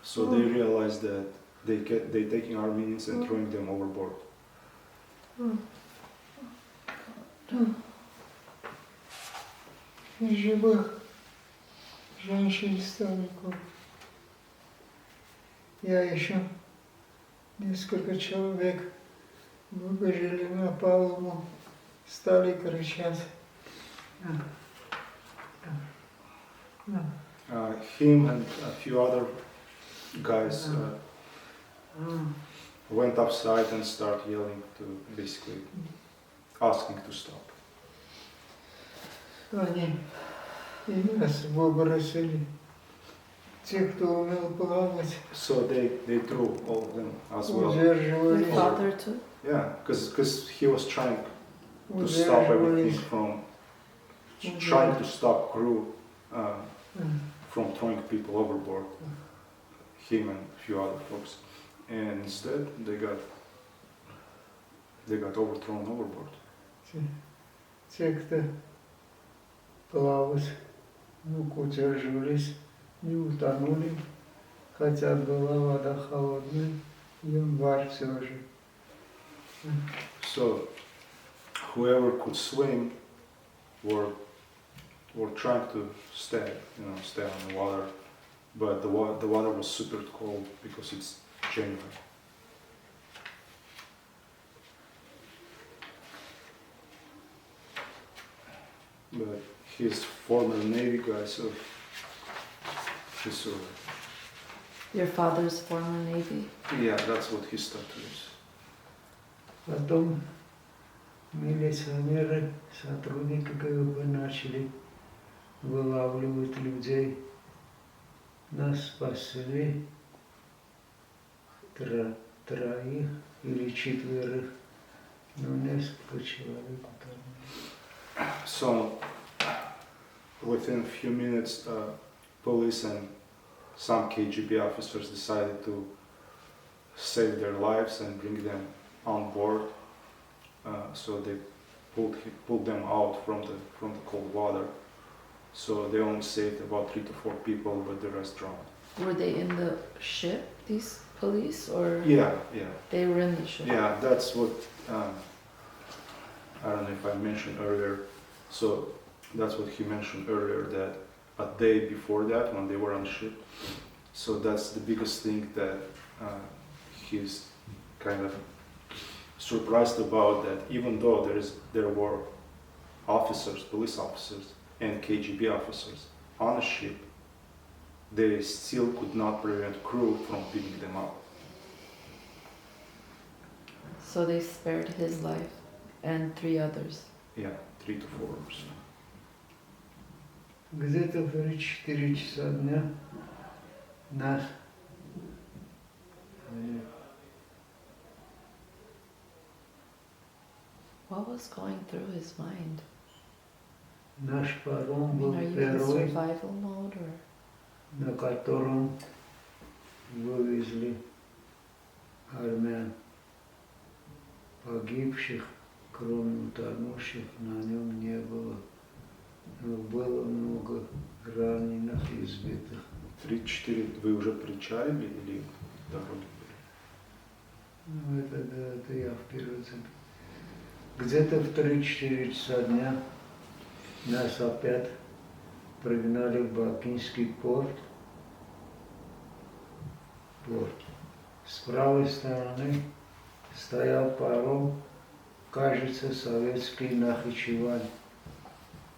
so they realized that they're taking Armenians and throwing them overboard. Живых женщин, стариков. Я еще несколько человек выбежали на палубу, стали кричать. Him and a few other guys went upside and started yelling to basically asking to stop. Они и нас выбросили. Те, кто умел плавать, So they threw all of them as well. Your удерживались. father too? Yeah, because he was trying to stop everything from trying to stop crew from throwing people overboard. Him and a few other folks, and instead they got overthrown overboard. Те, кто плавать мог удерживались, не утонули, хотя была вода холодная, январь все же. So whoever could swim were trying to stay on the water, but the water was super cold because it's January. But his former Navy guy, so he survived. Your father's former Navy? Yeah, that's what his tattoo is. Потом милиционеры, сотрудники КГБ начали вылавливать людей. Нас спасли троих или четверых, но несколько человек утонули. So within a few minutes, police and some KGB officers decided to save their lives and bring them on board. So they pulled them out from the cold water. So they only saved about 3 to 4 people, but the rest drowned. Were they in the ship, these police, or? Yeah. They were in the ship. Yeah, that's what, I don't know if I mentioned earlier. So that's what he mentioned earlier, that a day before that, when they were on the ship. So that's the biggest thing that he's kind of surprised about, that even though there were officers, police officers, and KGB officers on a ship, they still could not prevent crew from picking them up. So they spared his life and 3 others. Yeah, 3 to 4 or so. Где-то в 3-4 часа дня наш What was going through his mind? наш паром I mean, был are you in первый, survival mode or? на котором вывезли армян. Погибших, кроме утонувших, на нем не было. Но было много раненых и избитых. 3-4 вы уже причалили или в дороге были? Ну, это я вперед забил. Где-то в 3-4 часа дня нас опять пригнали в Бакинский порт. С правой стороны стоял паром, кажется, советский Нахичевань,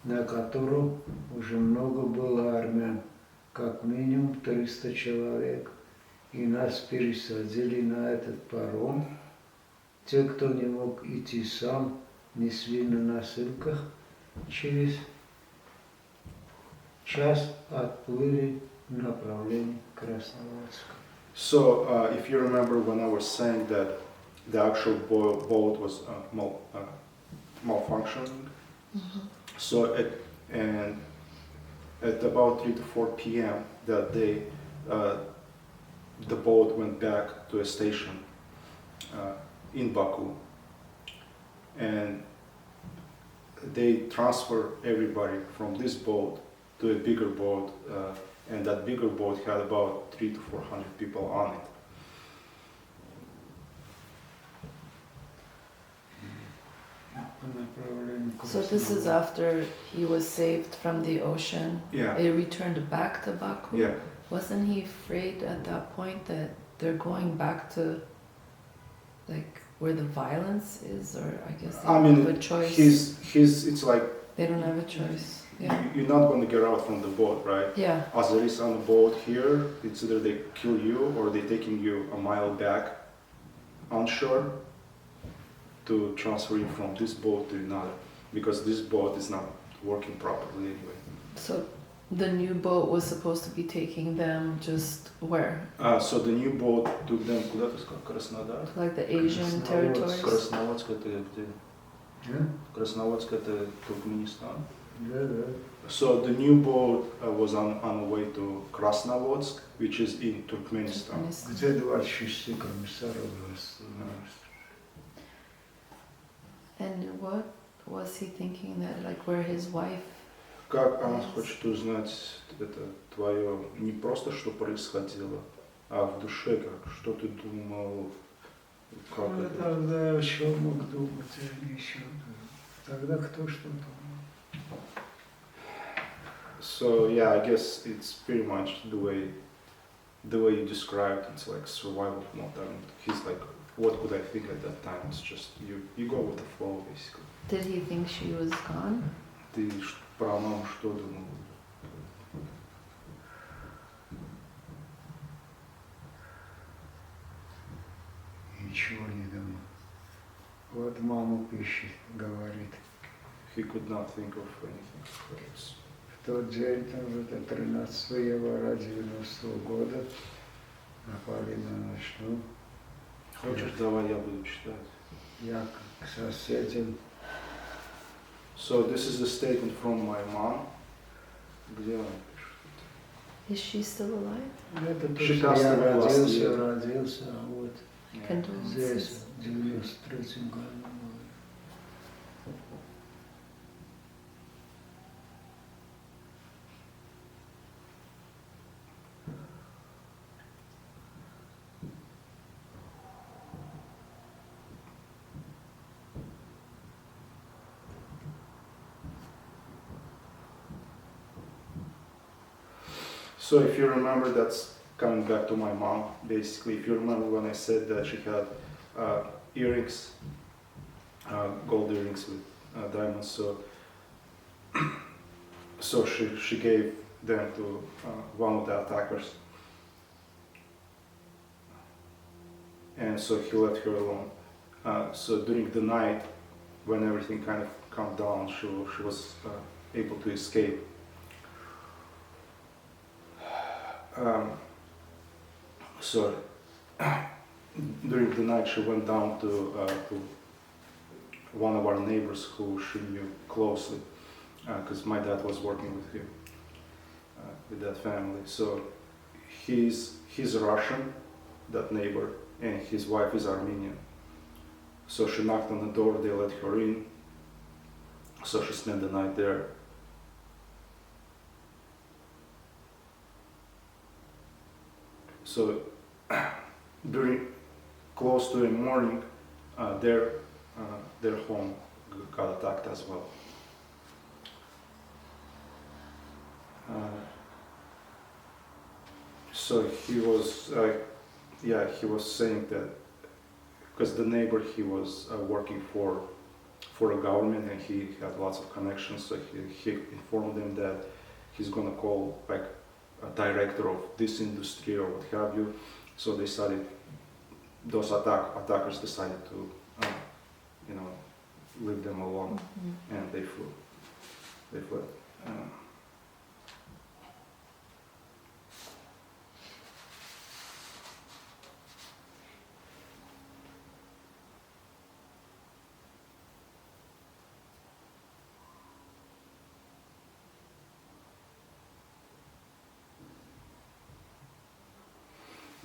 на котором уже много было армян, как минимум 300 человек, и нас пересадили на этот паром. Те, кто не мог идти сам, несли на носилках. Через час отплыли в направлении Красноводска. So, if you remember when I was saying that the actual boat was malfunctioning, so at about 3 to 4 p.m. that day, the boat went back to a station in Baku, and they transferred everybody from this boat to a bigger boat, and that bigger boat had about 300 to 400 people on it. So this is after he was saved from the ocean. Yeah. He returned back to Baku. Yeah. Wasn't he afraid at that point that they're going back to, like, where the violence is, or I guess they don't have a choice? It's like They don't have a choice. Yeah. you're not going to get out from the boat, right? Yeah. As there is on the boat here, it's either they kill you or they're taking you a mile back onshore to transfer you from this boat to another, because this boat is not working properly anyway. So the new boat was supposed to be taking them just where? So the new boat took them куда ты сказал? Краснодар? Like the Asian Krasnovodsk. territories? Красноводск это где? Yeah? Красноводск это Turkmenistan. Да. So the new boat was on the way to Krasnovodsk, which is in Turkmenistan. Где 26 комиссаров раз? And what was he thinking that, like, where his wife? Как она хочет узнать это твое не просто что происходило, а в душе как, что ты думал, как Ну, это? тогда что мог думать, а еще? Тогда кто что думал? So yeah, I guess it's pretty much the way you described. It's like survival mode. I mean, he's like, what could I think at that time? It's just you go with the flow, basically. Did he think she was gone? Ты про маму что думал? Ничего не думал. Вот маму пишет, говорит. He could not think of anything else. В тот день, там, это 13 января 90 года, напали на ночную. Хочешь, давай я буду читать. Я к соседям. So this is a statement from my mom. Где она пишет? Is she still alive? Это то, She что passed я away last year. родился, а вот здесь, Condolences. в 93-м году. So if you remember, that's coming back to my mom. Basically, if you remember when I said that she had earrings, gold earrings with diamonds, so she gave them to one of the attackers, and so he let her alone. So during the night, when everything kind of calmed down, she was able to escape. So during the night she went down to one of our neighbors who she knew closely, because my dad was working with him, with that family. So he's Russian, that neighbor, and his wife is Armenian. So she knocked on the door, they let her in, so she spent the night there. So during close to the morning, their home got attacked as well. So he was, he was saying that because the neighbor he was working for a government and he had lots of connections, so he informed them that he's gonna call like a director of this industry or what have you. So they decided, those attackers decided to, leave them alone, and they fled.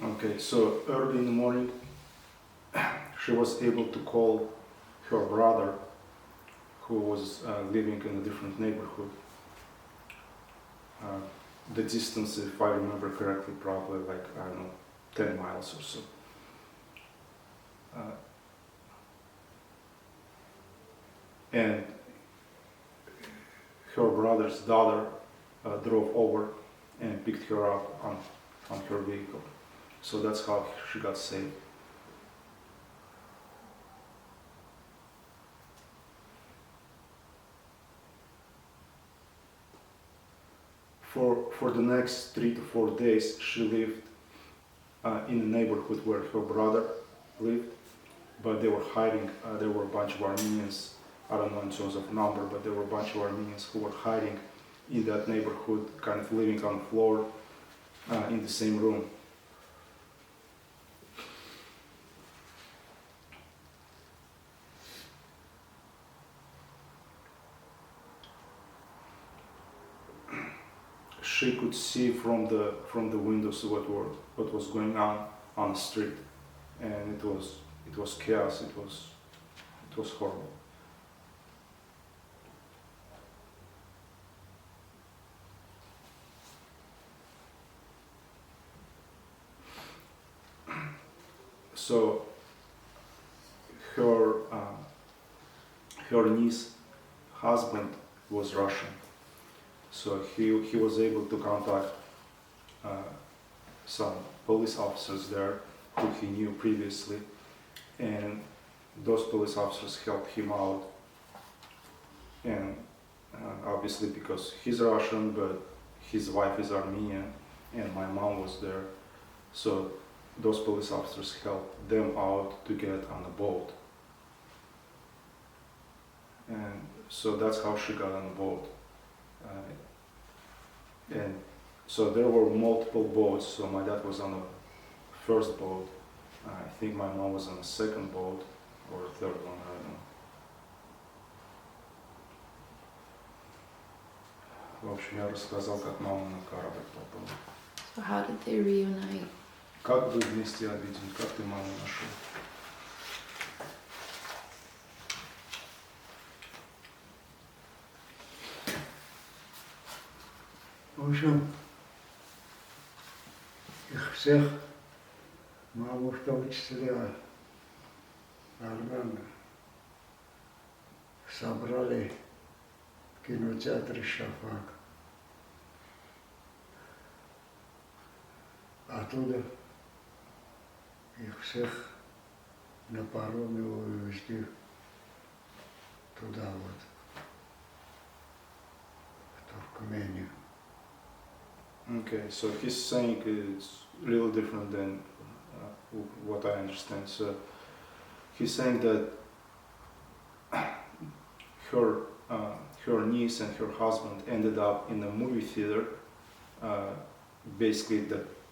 Okay, so early in the morning, she was able to call her brother, who was living in a different neighborhood. The distance, if I remember correctly, probably like, 10 miles or so. And her brother's daughter drove over and picked her up on her vehicle. So that's how she got saved. For the next 3 to 4 days, she lived in the neighborhood where her brother lived, but they were hiding. There were a bunch of Armenians, I don't know in terms of number, but there were a bunch of Armenians who were hiding in that neighborhood, kind of living on the floor in the same room. She could see from the windows what was going on the street, and it was chaos. It was horrible. So her niece's husband was Russian. So he was able to contact some police officers there who he knew previously, and those police officers helped him out. And obviously because he's Russian, but his wife is Armenian, and my mom was there, so those police officers helped them out to get on a boat. And so that's how she got on the boat. And so there were multiple boats, so my dad was on the first boat, I think my mom was on the second boat, or the third one, I don't know. В общем, я рассказал, как мама на корабль попала. So how did they reunite? Как вы вместе объединены? Как ты маму нашел? В общем, их всех, маму в том числе, армян, собрали в кинотеатре «Шафак». Оттуда их всех на пароме увезли туда вот, в Туркмению. Okay, so he's saying it's a little different than what I understand. So he's saying that her niece and her husband ended up in a movie theater, basically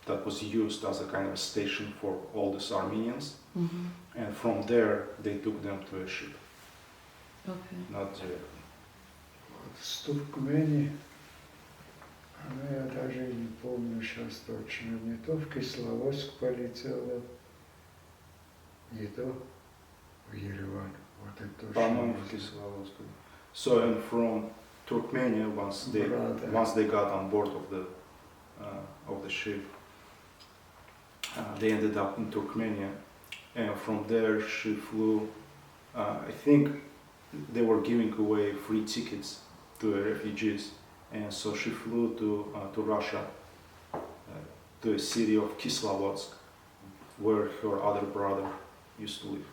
that was used as a kind of a station for all these Armenians, and from there they took them to a ship. Okay. Not directly. Вот с Туркмении, я даже не помню сейчас точно, не то в Кисловодск полетела, не то в Ереван. Вот это точно. По-моему, в Кисловодск. So and from Turkmenia, once they got on board of the ship, they ended up in Turkmenia, and from there she flew. I think they were giving away free tickets to refugees, and so she flew to Russia, to a city of Kislovodsk, where her other brother used to live.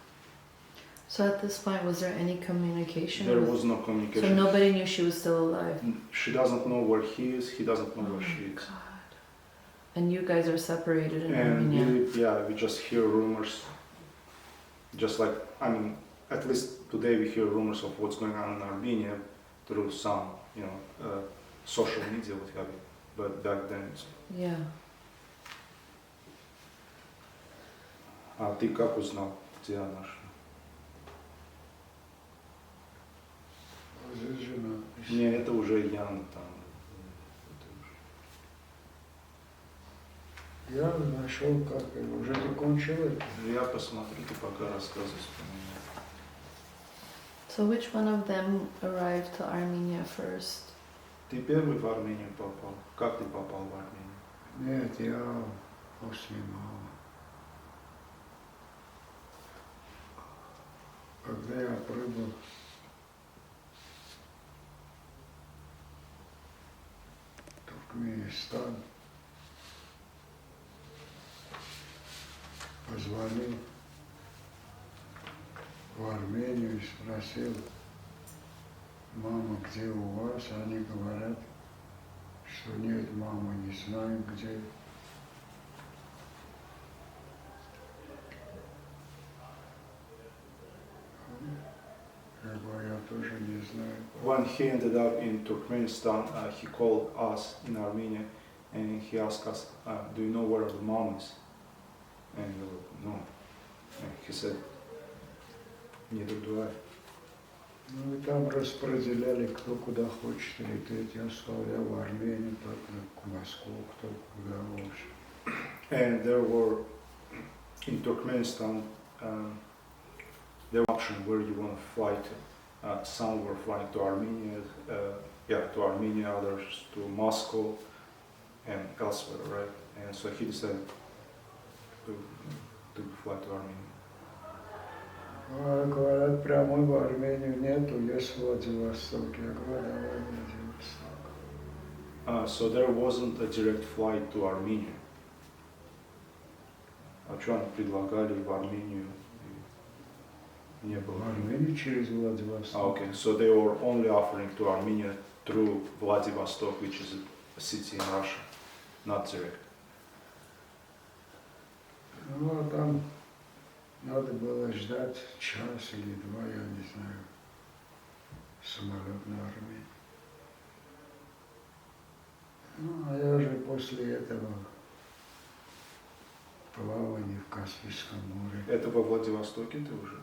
So at this point, was there any communication? There was no communication. So nobody knew she was still alive? She doesn't know where he is, he doesn't know where she is. God. And you guys are separated in And Armenia? we just hear rumors. Just like, I mean, at least today we hear rumors of what's going on in Armenia through some, social media, what have you. But back then it's... Yeah. А ты как узнал, где она нашла? Здесь жена. Не, это уже Ян там. Я нашел, как уже ты кончил это. Я посмотрю, ты пока рассказывай про меня. So which one of them arrived to Armenia first? Ты первый в Армению попал. Как ты попал в Армению? Нет, я после мамы. Когда я прибыл в Туркменистан, позвонил в Армению и спросил: мама, где у вас? Они говорят, что нет, мама, не знаю где. Я говорю, я тоже не знаю. When he ended up in Turkmenistan, he called us in Armenia and he asked us, do you know where the mom is? And we were, no. And he said, neither do I. Ну и там распределяли, кто куда хочет лететь. Я сказал, я в Армению, так в Москву, кто куда вообще. And there were, in Turkmenistan, there was an option where you want to fly to. Some were flying to Armenia, to Armenia, others to Moscow and elsewhere, right? And so he decided to fly to Armenia. Говорят, прямой в Армению нету, есть Владивосток. Я говорю, давай Владивосток. So there wasn't a direct flight to Armenia. А что они предлагали в Армению? Не было. В Армению через Владивосток. Okay, so they were only offering to Armenia through Vladivostok, which is a city in Russia, not direct. Ну а там надо было ждать час или два, я не знаю, самолет на Армению. Ну, а я же после этого плавание в Каспийском море. Это во Владивостоке ты уже?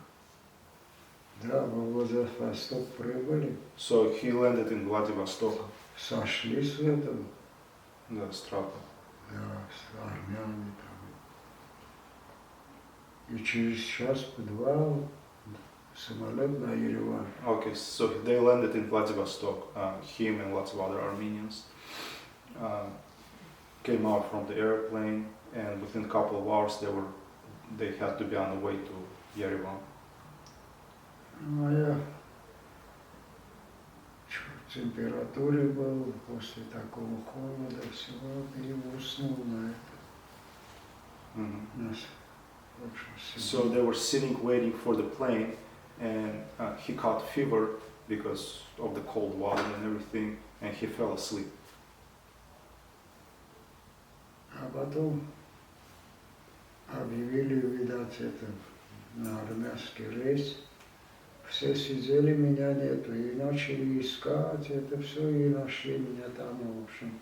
Да, во Владивосток прибыли, So he landed in Vladivostok. сошли с этого, Да, с трапа. да, с армянами там. И через час-два самолет на Ереван. Okay, so they landed in Vladivostok. Him and lots of other Armenians came out from the airplane, and within a couple of hours they had to be on the way to Yerevan. Ну, а я в температуре был после такого холода, всего, и уснул на это. Нас, в общем, So they were sitting waiting for the plane, and he caught fever because of the cold water and everything, and he fell asleep. А потом объявили, видать, это на армянский рейс. Все сидели, меня нету, и начали искать это все, и нашли меня там, в общем,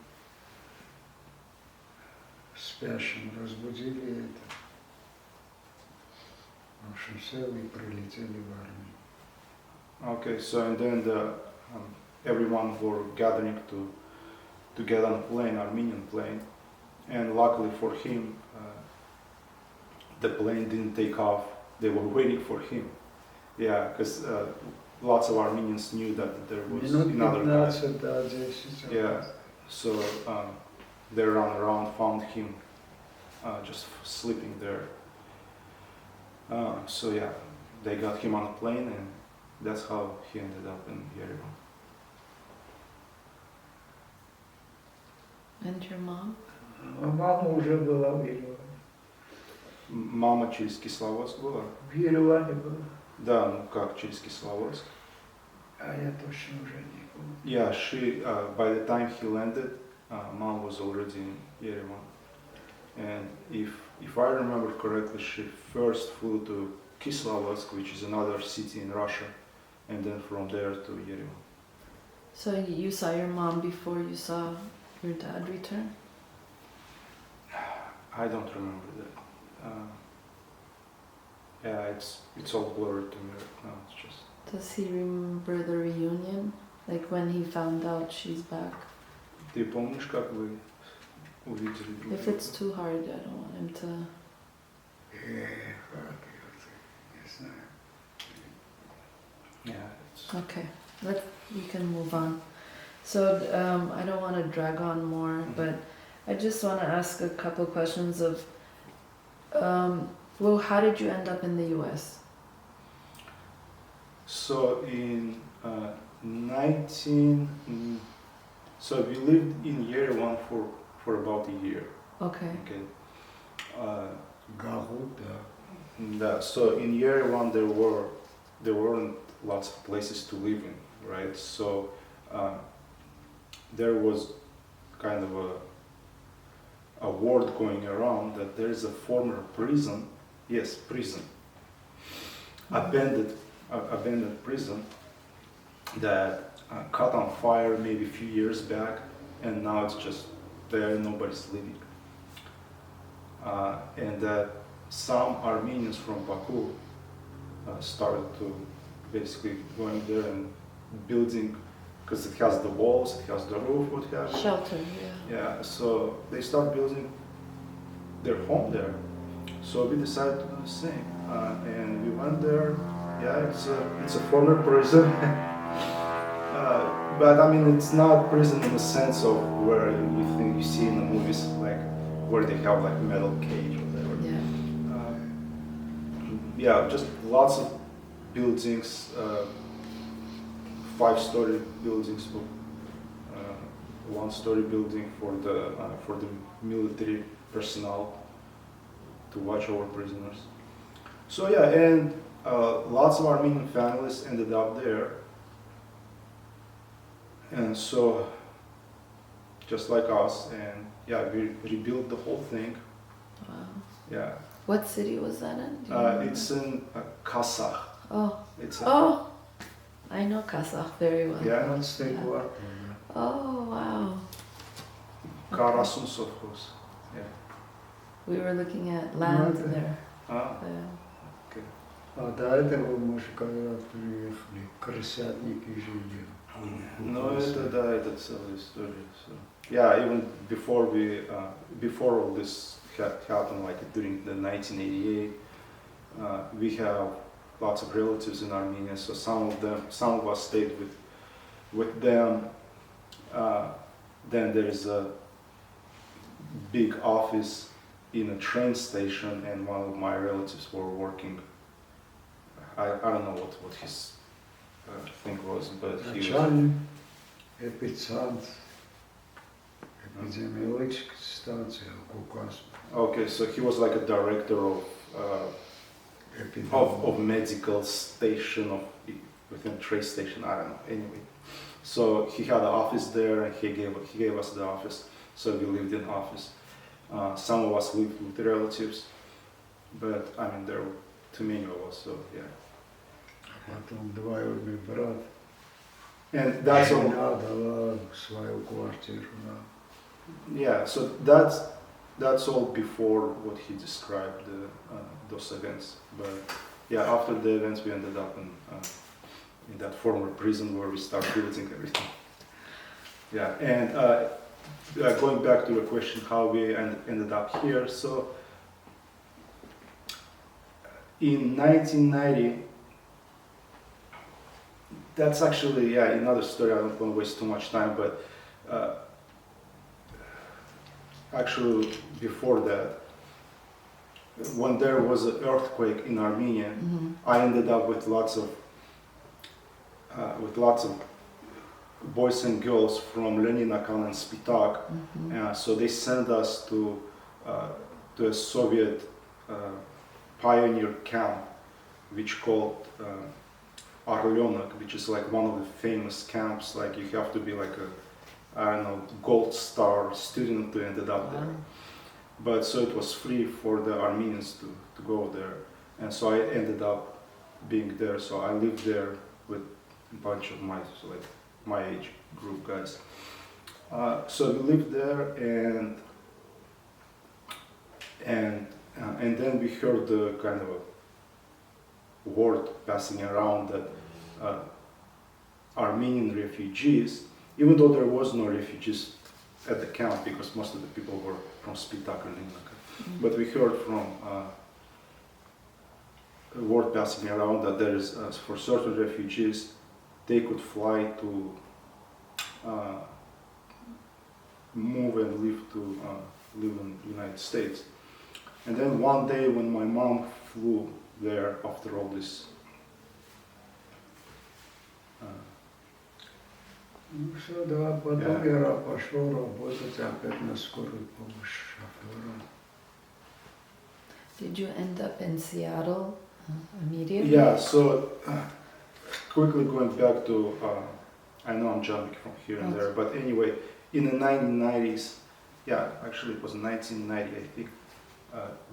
спящим, разбудили это. В общем, сел и прилетели в армию. Okay, so and then everyone were gathering to get on a plane, Armenian plane, and luckily for him, the plane didn't take off. They were waiting for him. Yeah, because lots of Armenians knew that there was another guy. 15, да, 10. Yeah, so they ran around, found him just sleeping there. So yeah, they got him on a plane, and that's how he ended up in Yerevan. And your mom? А мама уже была в Ереване. Мама через Кисловодск была? В Ереване была. Да, ну как через Кисловодск? А я точно уже не помню. Yeah, she, by the time he landed, mom was already in Yerevan. And if I remember correctly, she first flew to Kislovodsk, which is another city in Russia, and then from there to Yerevan. So you saw your mom before you saw your dad return? I don't remember that. Yeah, it's all blurred to me right now. It's just. Does he remember the reunion? Like when he found out she's back? Ты помнишь, как вы увидели друг If друга? it's too hard, I don't want him to... Не знаю. Yeah, it's. Okay, we can move on. So I don't want to drag on more, but I just want to ask a couple questions of, well, how did you end up in the U.S.? So in so we lived in Yerevan for about a year. Okay. Okay. Garut, да. So in Yerevan there weren't lots of places to live in, right? So there was kind of a word going around that there is a former prison, abandoned prison that caught on fire maybe a few years back, and now it's just there, nobody's living. And that some Armenians from Baku started to basically going there and building, because it has the walls, it has the roof, what have you. Shelter, yeah. Yeah, so they start building their home there. So we decided to do the same, and we went there. Yeah, it's a former prison, but I mean it's not prison in the sense of where you see in the movies, like where they have like metal cage or whatever. Yeah. Yeah, just lots of buildings, 5-story buildings, 1-story building for the military personnel to watch over prisoners. So yeah, and lots of Armenian families ended up there, and so just like us, and yeah, we rebuilt the whole thing. Wow. Yeah. What city was that in? Do you remember? It's in Kazakh. Oh. It's Oh. I know Kazakh very well. Yeah. Monster Guard. Oh, wow. Karasun Sovkhoz. Yeah. We were looking at land Okay. there. Ah, Yeah. А до этого мы же когда приехали, крысятники жили. No, это целая история. So. Yeah, even before before all this happened, like during the 1988, we have lots of relatives in Armenia. So some of us stayed with them. Then there is a big office in a train station, and one of my relatives were working. I don't know what his thing was, but he was. Начальник эпидемиологической станции Кукас. Okay, so he was like a director of medical station within train station. I don't know. Anyway, so he had an office there, and he gave us the office. So we lived in office. Some of us lived with relatives, but I mean there were too many of us. So yeah. Потом двоюродный брат. And that's all. Жена дала свою квартиру. Yeah, so that's all before what he described, those events. But yeah, after the events, we ended up in that former prison where we started building everything. Yeah, and going back to the question how we ended up here. So in 1990, that's actually another story. I don't want to waste too much time, but. Actually, before that, when there was an earthquake in Armenia, I ended up with lots of boys and girls from Leninakan and Spitak. So they sent us to a Soviet pioneer camp, which called Orlyonak, which is like one of the famous camps. Like you have to be like a gold star student to end up there. But so it was free for the Armenians to go there. And so I ended up being there. So I lived there with a bunch of my age group guys. So we lived there, and then we heard the kind of a word passing around that Armenian refugees, even though there was no refugees at the camp because most of the people were from Spitak and Leninakan, but we heard from a word passing around that there is, for certain refugees, they could fly to move and live in the United States. And then one day when my mom flew there after all this Ну все, да, потом я пошел работать опять на скорую помощь шофером. Did you end up in Seattle immediately? Yeah, so quickly going back to, I know I'm jumping from here and there, but anyway, in the 1990s, yeah, actually it was 1990, I think,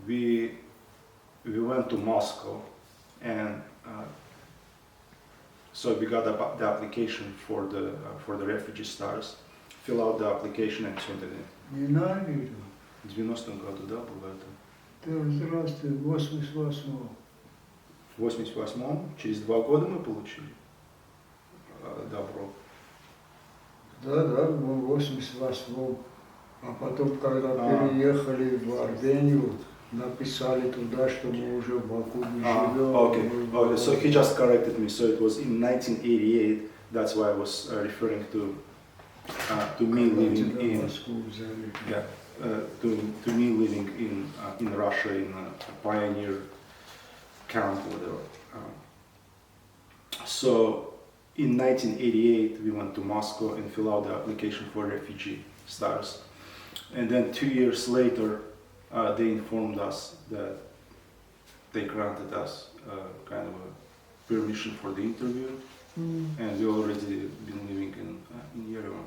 we went to Moscow, and so we got the application for the refugee status, fill out the application and send it in. Ненавижу. В 90-м году, да, было это? Да, здравствуй, 88-го. В 88-м, через 2 года мы получили добро. Да, мы в 88-м. А потом, когда переехали в Армению, написали туда, что мы уже в Баку не живем. Okay, so he just corrected me. So it was in 1988. That's why I was referring to me living in to me living in Russia in a pioneer camp, whatever. So in 1988 we went to Moscow and filled out the application for refugee status, and then 2 years later. They informed us that they granted us kind of a permission for the interview, and we already been living in Yerevan.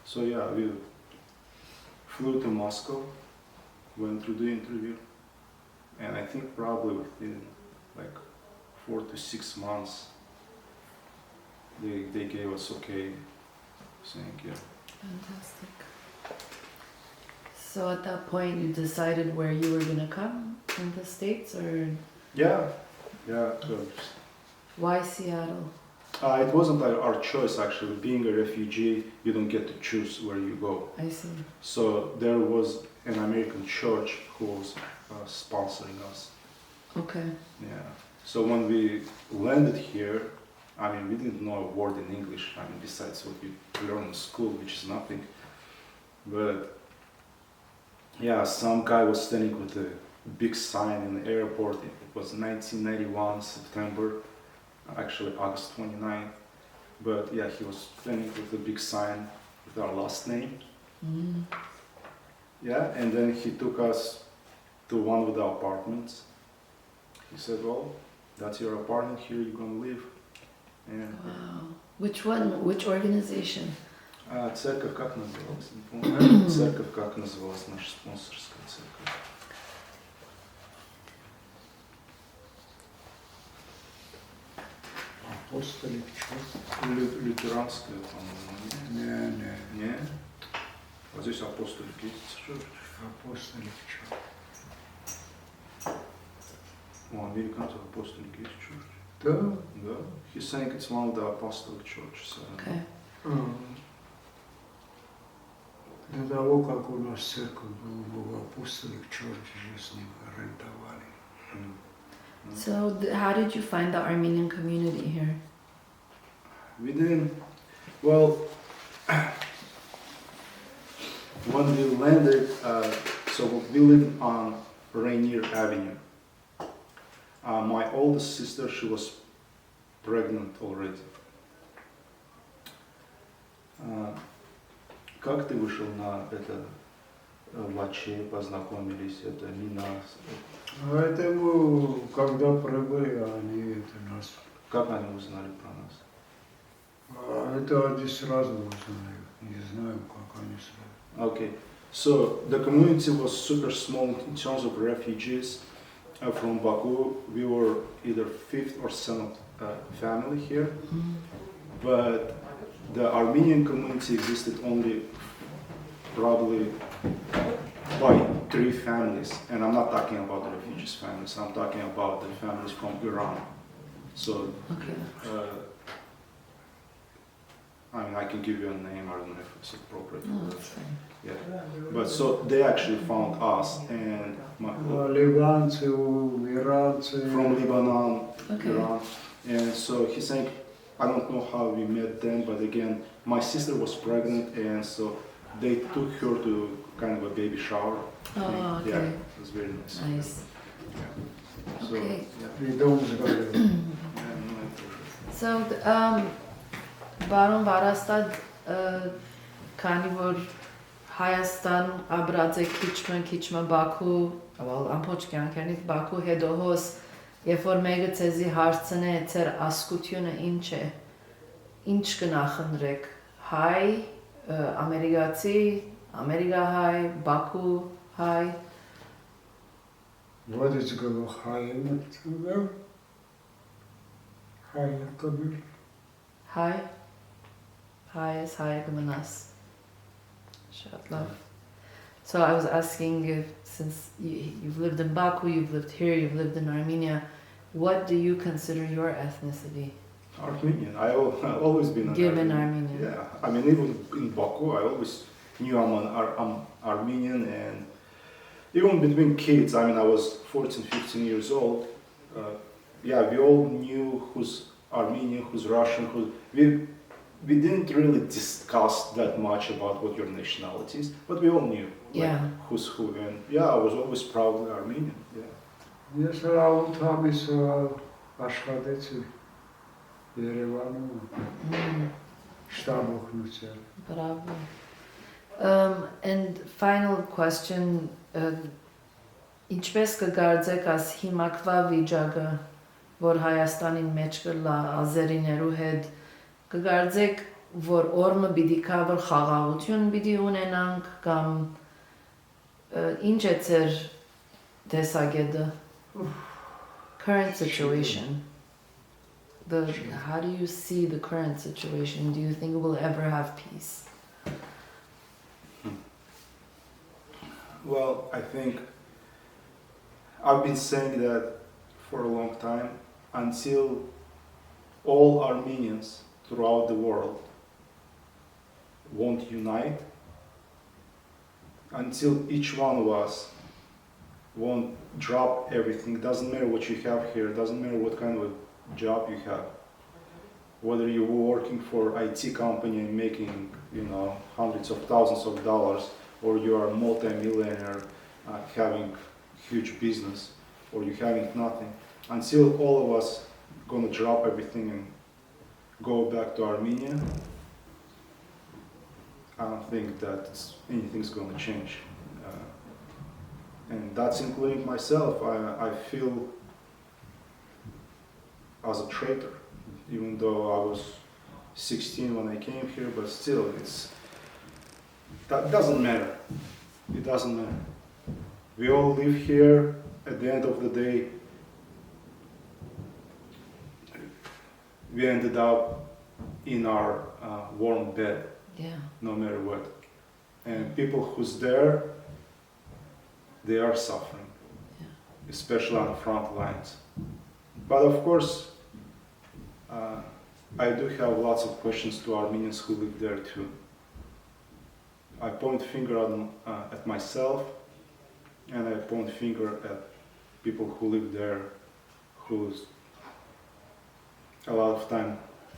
So yeah, we flew to Moscow, went through the interview, and I think probably within like 4 to 6 months, they gave us okay, saying yeah. Fantastic. So at that point, you decided where you were gonna come in the States, or Yeah. why Seattle? It wasn't our choice actually. Being a refugee, you don't get to choose where you go. I see. So there was an American church who was sponsoring us. Okay. Yeah. So when we landed here, I mean, we didn't know a word in English. I mean, besides what we learned in school, which is nothing. But yeah, some guy was standing with a big sign in the airport. It was 1991 September, actually August 29th. But yeah, he was standing with a big sign with our last name. Mm. Yeah, and then he took us to one of the apartments. He said, well, that's your apartment, here you're gonna live. And Wow. Which one? Which organization? церковь как называлась? Не помню. Церковь как называлась, наша спонсорская церковь. Апостолик, что? Лютеранская, по-моему. Не. Не? А здесь апостолик есть. Апостолик, что? У американцев апостолик есть church. Да? Да. He's saying it's one of the apostolic churches. Okay. До того, как у нас церковь была, апостолик Чорч же с ним арендовали. So, how did you find the Armenian community here? We didn't, well, when we landed, so we lived on Rainier Avenue. My oldest sister, she was pregnant already. Как ты вышел на это врачей, познакомились, это Нина? Поэтому, когда прибыли, они это нас... Как они узнали про нас? Это они сразу узнали. Не знаю, как они сразу. Okay, so the community was super small in terms of refugees from Baku. We were either fifth or seventh family here, but the Armenian community existed only probably by 3 families, and I'm not talking about the refugees' families, I'm talking about the families from Iran. So, Okay. I mean, I can give you a name, I don't know if it's appropriate. No, that's fine. Yeah, but so they actually found us, and Ливанцы, иранцы. from Lebanon, Okay. Iran, and so he's saying, I don't know how we met them, but again, my sister was pregnant, and so they took her to kind of a baby shower. Oh, okay. Yeah, it was very nice. Nice. Yeah. So, Okay. yeah. И дом сгорел. Yeah, no, I appreciate So, Baron Varastad, քանի որ Հայաստան ապրած է քիչմը Բաքու, well, ամբողջ կյանքերից Բաքու հետո հոս, երբ որ մեկը ցեզի հարցնե ձեր ասկությունը ինչ է, ինչ կնախնդրեք, հայ, ամերիկացի, ամերիկահայ, Բաքու հայ, Вот эти говорю, хайм, да? Хайм, кабель. հայ, հայ is հայ կմնաս. Shut love. So I was asking if, since you've lived in Baku, you've lived here, you've lived in Armenia, what do you consider your ethnicity? Armenian. I've always been an Given Armenian. Armenian. Yeah, I mean, even in Baku, I always knew I'm Armenian, and even between kids, I mean, I was 14, 15 years old. Yeah, we all knew who's Armenian, who's Russian, we didn't really discuss that much about what your nationality is, but we all knew who's who, and yeah, I was always proudly Armenian. Yeah. Ես լավ թամիս աշխատեցի Երևանում շտաբ օգնության։ Bravo. And final question, ինչպես կգարձեք աս հիմակվա վիճակը, որ Հայաստանին մեջ կլա ազերիներու հետ, կգարձեք, որ օրմը պիտի կա, որ խաղաղություն պիտի ունենանք, կամ ինչ է ձեր տեսակետը? Current situation. How do you see the current situation? Do you think we'll ever have peace? Well, I think I've been saying that for a long time, until all Armenians throughout the world won't unite, until each one of us won't drop everything. Doesn't matter what you have here, doesn't matter what kind of a job you have, whether you're working for IT company and making, hundreds of thousands of dollars, or you are a multi-millionaire having huge business, or you're having nothing. Until all of us gonna drop everything and go back to Armenia, I don't think that anything's gonna change. And that's including myself. I feel as a traitor, even though I was 16 when I came here, but still, that doesn't matter. It doesn't matter. We all live here. At the end of the day, we ended up in our warm bed, no matter what. And people who's there, they are suffering, especially on the front lines. But of course, I do have lots of questions to Armenians who live there too. I point finger at myself, and I point finger at people who live there, who's a lot of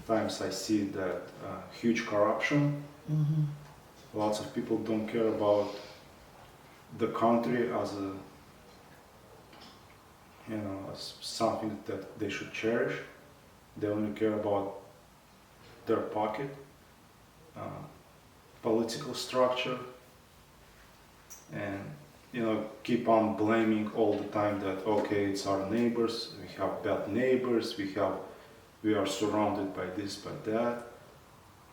times I see that huge corruption. Lots of people don't care about the country as as something that they should cherish. They only care about their pocket, political structure, and keep on blaming all the time that okay, it's our neighbors, we have bad neighbors, we are surrounded by this, by that.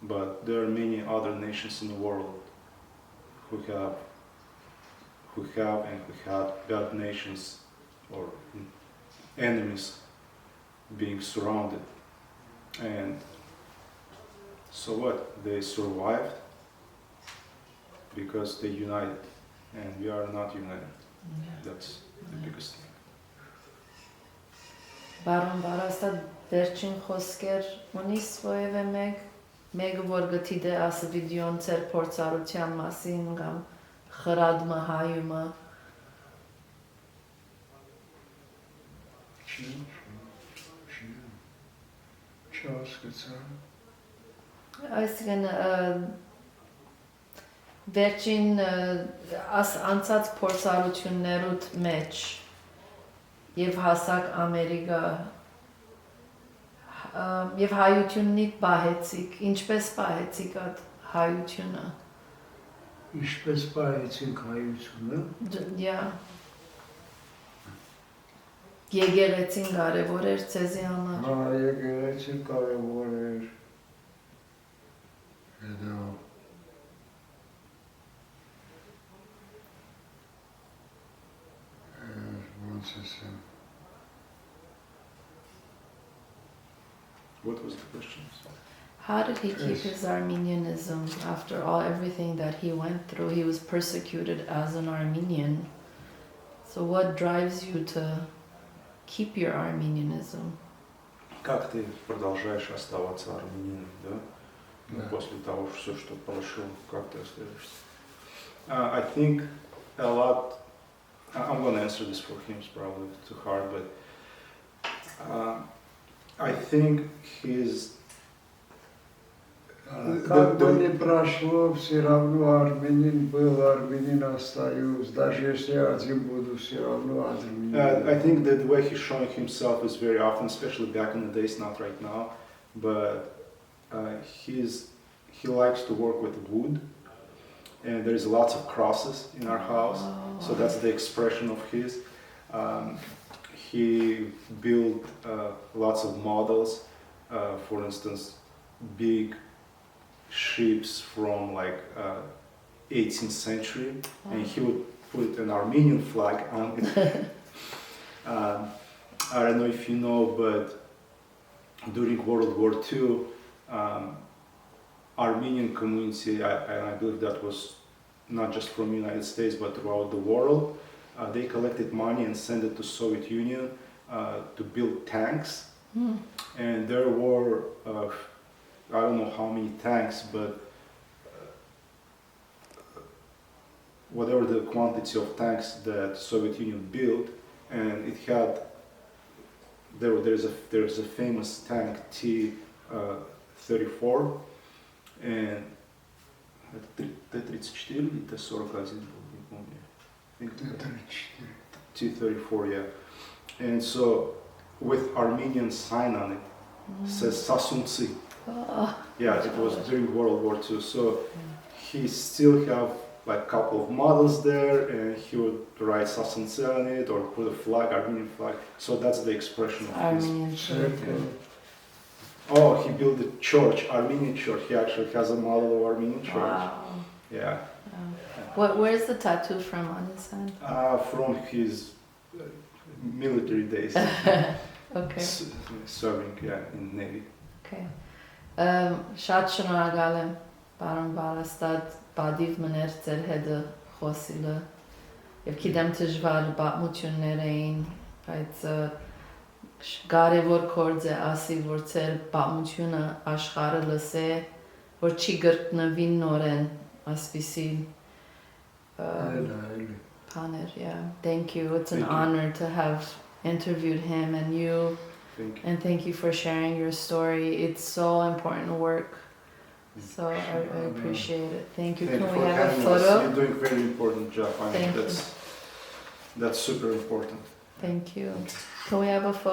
But there are many other nations in the world who have and who had bad nations or enemies being surrounded. And so what? They survived because they united, and we are not united. That's the biggest thing. Բարոն Բարաստա վերջին խոսքեր ունիս որևէ մեկը որ գտի դե ասը վիդեոն ծեր փորձառության մասին կամ խրադմը հայումը այսինքն վերջին անցած փորձառություններուդ մեջ եւ հասակ Ամերիկա եւ հայություննիդ պահեցիք, ինչպես պահեցիք այդ հայությունը։ Ինչպես պահեցինք հայությունը։ Եկեղեցին կարևոր էր ձեզի համար։ Հա, եկեղեցին կարևոր էր։ Հետո What was the question? How did he keep his Armenianism after everything that he went through? He was persecuted as an Armenian. So what drives you to keep your Armenianism? Как ты продолжаешь оставаться армянином, да? После того, все, что прошел, как ты остаешься? I think a lot. I'm going to answer this for him. It's probably too hard, but I think his. Как бы ни прошло, все равно армянин был, армянин остаюсь. Даже если я один буду, все равно армянин. I think that the way he's showing himself is very often, especially back in the days, not right now, but he likes to work with wood, and there's lots of crosses in our house, so that's the expression of his. He built lots of models, for instance, big ships from like 18th century, and he would put an Armenian flag on it. I don't know if you know, but during World War II, Armenian community, and I believe that was not just from the United States, but throughout the world, they collected money and sent it to Soviet Union to build tanks And there were, I don't know how many tanks, but whatever the quantity of tanks that Soviet Union built, and it had, there's a famous tank T-34, and T-34 или T-41, не помню. I think T-34, yeah. And so, with Armenian sign on it, says Sasunci. Yeah, it was during World War II. So he still have like a couple of models there, and he would write Sasunci on it or put a flag, Armenian flag. So that's the expression of his. Armenian Circle. Oh, he built a church, Armenian church. He actually has a model of Armenian church. Wow. Yeah. Where's the tattoo from on his hand? From his military days. Okay. Serving, yeah, in Navy. Okay. Շատ շնորհակալ եմ, պարոն Բարաստատ, բադիվ մներ ձեր հետը խոսիլը, և գիտեմ դժվար պատմություններ էին, բայց կարևոր գործ է ասի, որ ձեր պատմությունը աշխարհը լսե, որ չի գրկնվի նորեն, ասպիսի բաներ, yeah. Thank you. It's an honor to have interviewed him and you. Thank you. And thank you for sharing your story. It's so important work. So I appreciate it. Thank you. Thank you Can for we have a having us. photo? You're doing very important job. I mean, Thank you. that's super important. Thank you. Can we have a photo?